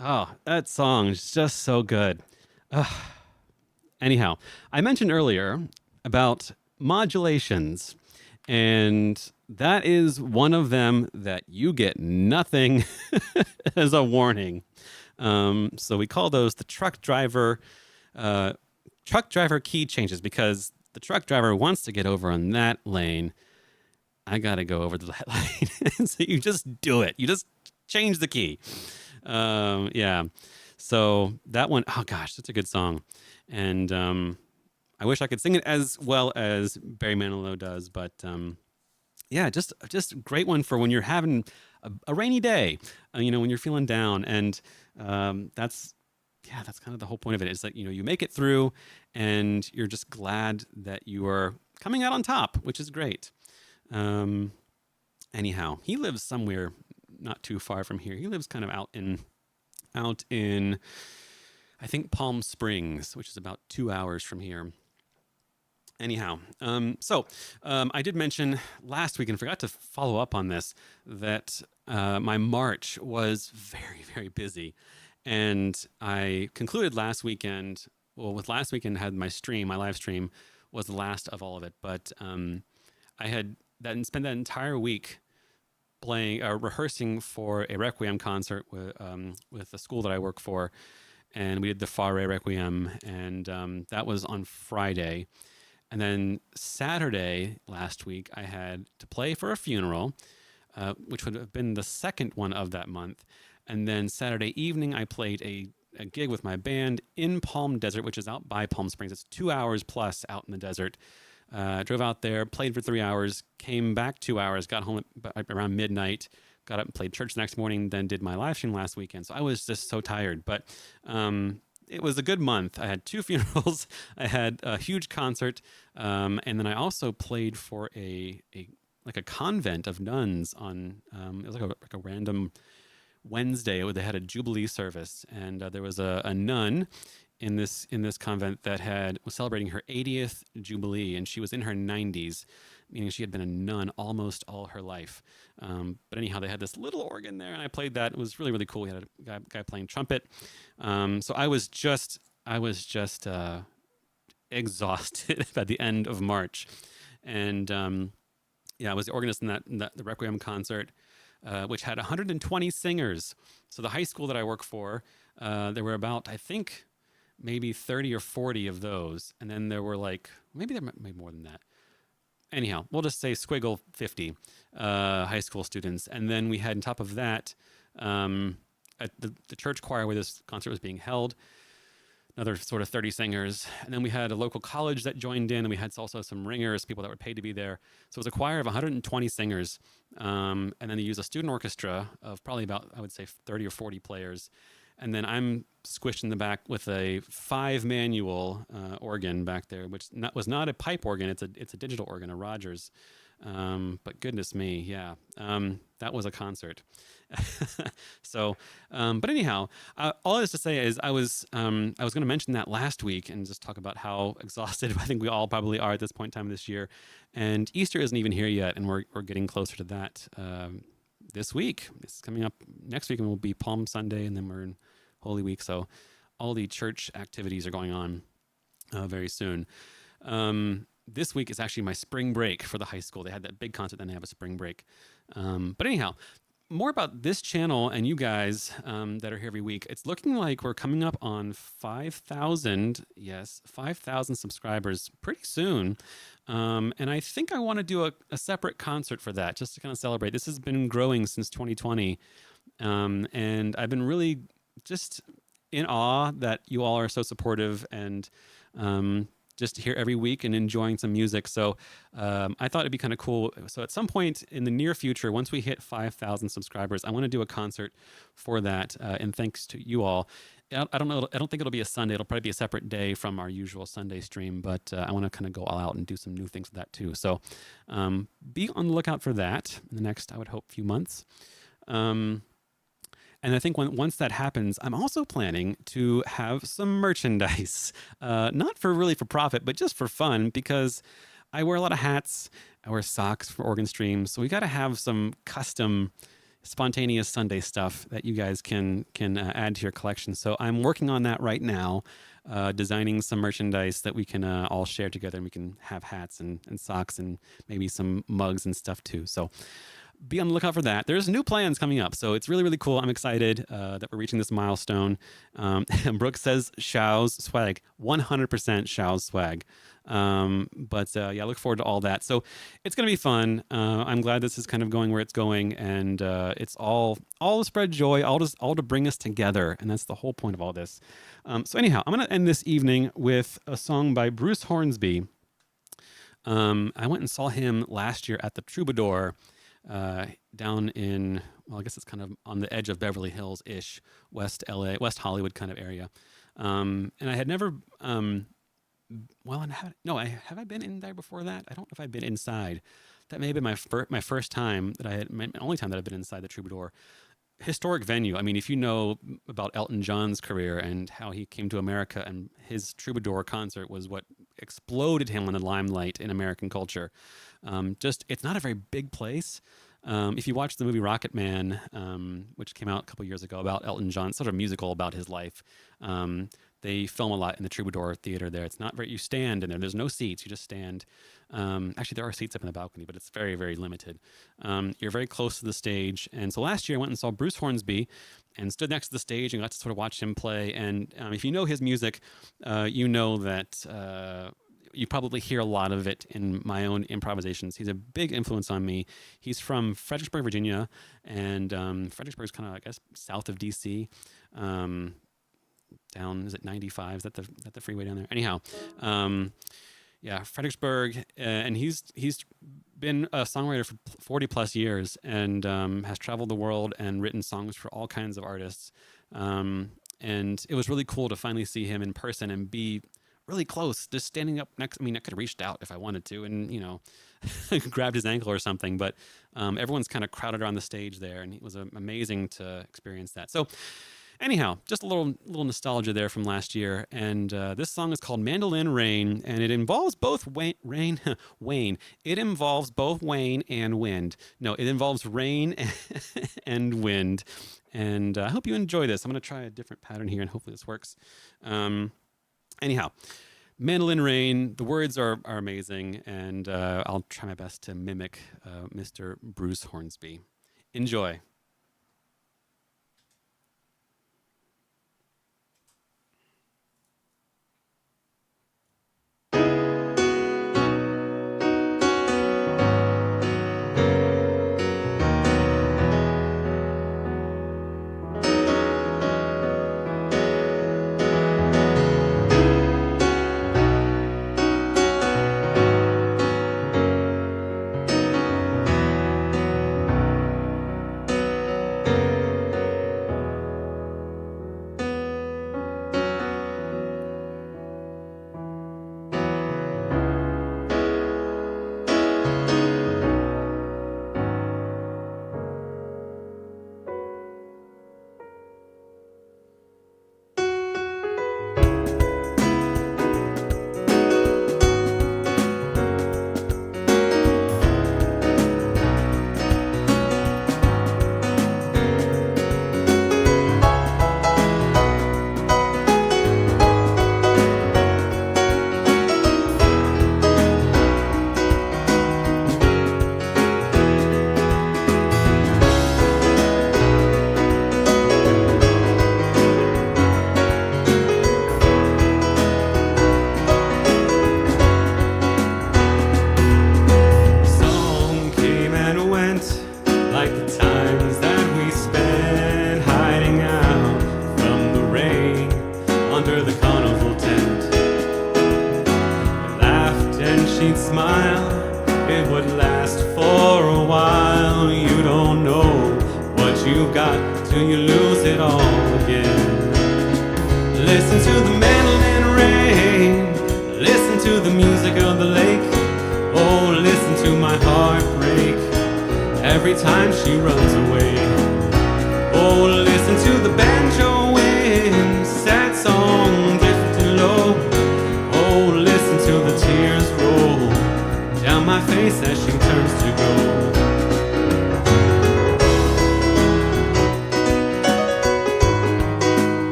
Oh, that song is just so good. Anyhow, I mentioned earlier about modulations, and that is one of them that you get nothing as a warning. So we call those the truck driver key changes, because the truck driver wants to get over on that lane. I got to go over to that lane. So you just do it. You just change the key. Yeah. So that one, oh gosh, that's a good song. And I wish I could sing it as well as Barry Manilow does, but yeah, just a great one for when you're having a rainy day, when you're feeling down. And that's kind of the whole point of it, is that, you make it through and you're just glad that you are coming out on top, which is great. Anyhow, he lives somewhere not too far from here. He lives kind of out in I think Palm Springs, which is about 2 hours from here. Anyhow, I did mention last week, and forgot to follow up on this, that my March was very, very busy. And I concluded last weekend, with last weekend had my live stream was the last of all of it. But I had spent that entire week rehearsing for a Requiem concert with the school that I work for. And we did the Fare Requiem, and that was on Friday. And then Saturday last week, I had to play for a funeral, which would have been the second one of that month. And then Saturday evening, I played a gig with my band in Palm Desert, which is out by Palm Springs. It's 2 hours plus out in the desert. Drove out there, played for 3 hours, came back 2 hours, got home around midnight, got up and played church the next morning, then did my live stream last weekend. So I was just so tired. But it was a good month. I had 2 funerals. I had a huge concert, and then I also played for a like a convent of nuns on. It was like a random Wednesday where they had a jubilee service, and there was a nun in this convent that was celebrating her 80th jubilee, and she was in her 90s, meaning she had been a nun almost all her life. But anyhow, they had this little organ there, and I played that. It was really, really cool. We had a guy playing trumpet. So I was just exhausted by the end of March, and I was the organist in that the Requiem concert, which had 120 singers. So the high school that I work for, there were about, I think, maybe 30 or 40 of those. And then there were maybe there might be more than that. Anyhow, we'll just say squiggle 50 high school students. And then we had on top of that, at the church choir where this concert was being held, another sort of 30 singers. And then we had a local college that joined in, and we had also some ringers, people that were paid to be there. So it was a choir of 120 singers. And then they used a student orchestra of probably about, I would say, 30 or 40 players. And then I'm squished in the back with a 5-manual organ back there, which was not a pipe organ. It's a digital organ, a Rogers. But goodness me, yeah, that was a concert. So, but anyhow, all this to say is I was going to mention that last week and just talk about how exhausted I think we all probably are at this point in time this year. And Easter isn't even here yet, and we're getting closer to that this week. It's coming up next week, and will be Palm Sunday, and then we're in Holy Week. So all the church activities are going on very soon. This week is actually my spring break for the high school. They had that big concert, then they have a spring break. But anyhow, more about this channel and you guys that are here every week. It's looking like we're coming up on 5,000, 5,000 subscribers pretty soon. And I think I want to do a separate concert for that, just to kind of celebrate. This has been growing since 2020. And I've been really just in awe that you all are so supportive and just here every week and enjoying some music. So I thought it'd be kind of cool. So at some point in the near future, once we hit 5,000 subscribers, I want to do a concert for that. And thanks to you all. I don't know. I don't think it'll be a Sunday. It'll probably be a separate day from our usual Sunday stream, but I want to kind of go all out and do some new things with that too. So be on the lookout for that in the next, I would hope, few months. And I think once that happens, I'm also planning to have some merchandise, not for profit, but just for fun, because I wear a lot of hats. I wear socks for organ streams. So we got to have some custom spontaneous Sunday stuff that you guys can add to your collection. So I'm working on that right now, designing some merchandise that we can all share together, and we can have hats and socks and maybe some mugs and stuff too. So be on the lookout for that. There's new plans coming up, so it's really, really cool. I'm excited that we're reaching this milestone. Brooke says Shao's swag, 100% Shao's swag. But I look forward to all that. So it's going to be fun. I'm glad this is kind of going where it's going, and it's all to spread joy, all to bring us together, and that's the whole point of all this. So anyhow, I'm going to end this evening with a song by Bruce Hornsby. I went and saw him last year at the Troubadour. Down in, well, I guess it's kind of on the edge of Beverly Hills-ish, West LA, West Hollywood kind of area. And I had never, have I been in there before that? I don't know if I've been inside. That may have been my first time my only time that I've been inside the Troubadour. Historic venue. I mean, if you know about Elton John's career and how he came to America, and his Troubadour concert was what exploded him on the limelight in American culture. It's not a very big place. If you watch the movie Rocket Man, which came out a couple years ago about Elton John, sort of a musical about his life, they film a lot in the Troubadour Theater there. It's not very, you stand in there. There's no seats. You just stand. Actually, there are seats up in the balcony, but it's very, very limited. You're very close to the stage. And so last year I went and saw Bruce Hornsby and stood next to the stage and got to sort of watch him play. And if you know his music, you know that you probably hear a lot of it in my own improvisations. He's a big influence on me. He's from Fredericksburg, Virginia, and Fredericksburg's kind of, I guess, south of D.C., down, is it 95? Is that the freeway down there? Anyhow, Fredericksburg, and he's been a songwriter for 40 plus years, and has traveled the world and written songs for all kinds of artists. And it was really cool to finally see him in person and be really close, just standing up next. I mean, I could have reached out if I wanted to and, you know, grabbed his ankle or something, but everyone's kind of crowded around the stage there, and it was amazing to experience that. So anyhow, just a little nostalgia there from last year. And this song is called Mandolin Rain, and it involves both Wayne. It involves both Wayne and wind. No, it involves rain and wind. And I hope you enjoy this. I'm going to try a different pattern here, and hopefully this works. Anyhow, Mandolin Rain, the words are amazing, and I'll try my best to mimic Mr. Bruce Hornsby. Enjoy.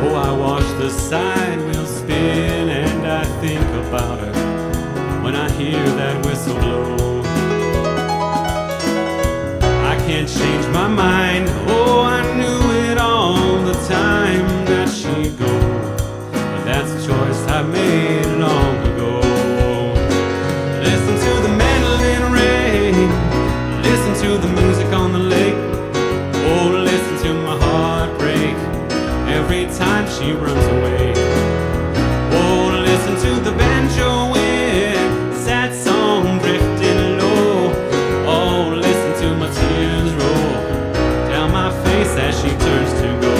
Oh, I watch the side wheel spin and I think about her when I hear that whistle blow. I can't change my mind. Oh, I knew it all the time that she'd go, but that's a choice I made long ago. Listen to the mandolin ring, listen to the music on the lake. Oh, listen to my heart break every time she runs away. Oh, listen to the banjo wind, sad song drifting low. Oh, listen to my tears roll down my face as she turns to go.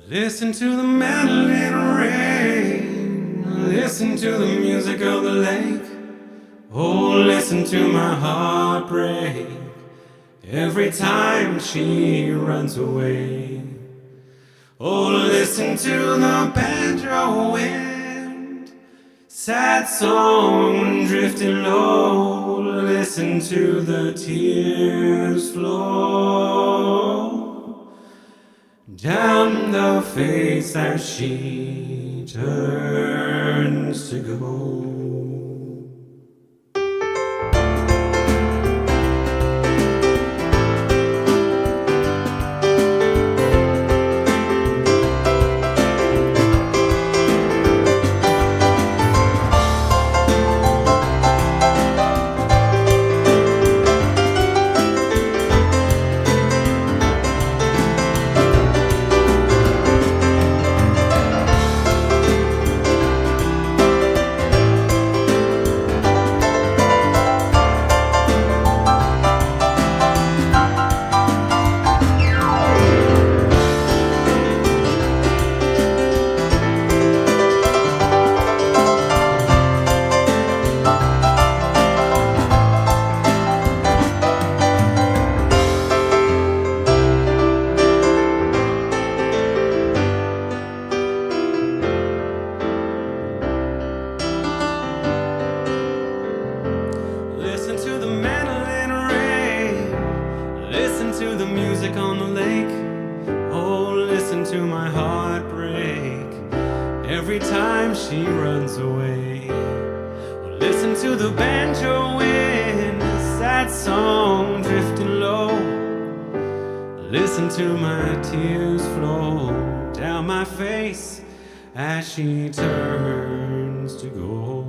Listen to the mandolin ring, listen to the music of the lake. Oh, listen to my heart break every time she runs away. Oh, listen to the banjo wind, sad song drifting low. Listen to the tears flow down the face as she turns to go. She turns to go.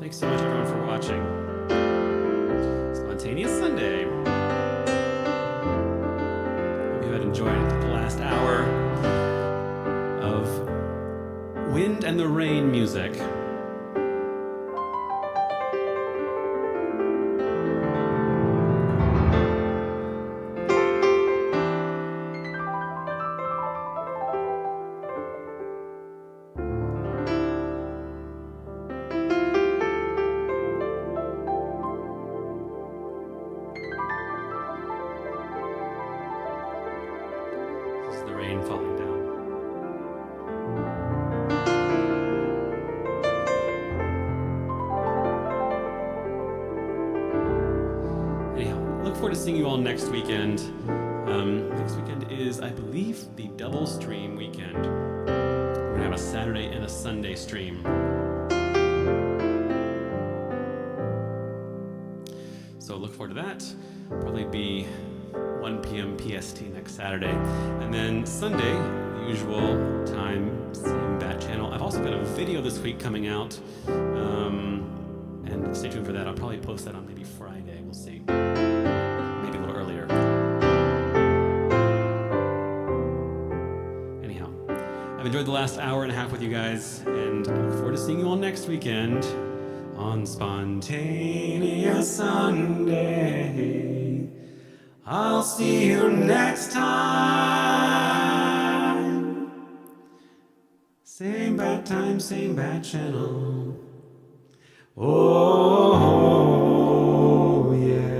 Thanks so much, everyone, for watching. Spontaneous Sunday. Hope you had enjoyed the last hour of wind and the rain music. the rain falling down. Anyhow, look forward to seeing you all next weekend. Next weekend is, I believe, the double stream weekend. We're gonna have a Saturday and a Sunday stream. So look forward to that. Probably be 1 p.m. PST next Saturday. And then Sunday, usual time, same bat channel. I've also got a video this week coming out. And stay tuned for that. I'll probably post that on maybe Friday. We'll see. Maybe a little earlier. Anyhow, I've enjoyed the last hour and a half with you guys, and I look forward to seeing you all next weekend on Spontaneous Sunday. I'll see you next time. Same bad time, same bad channel. Oh, yeah.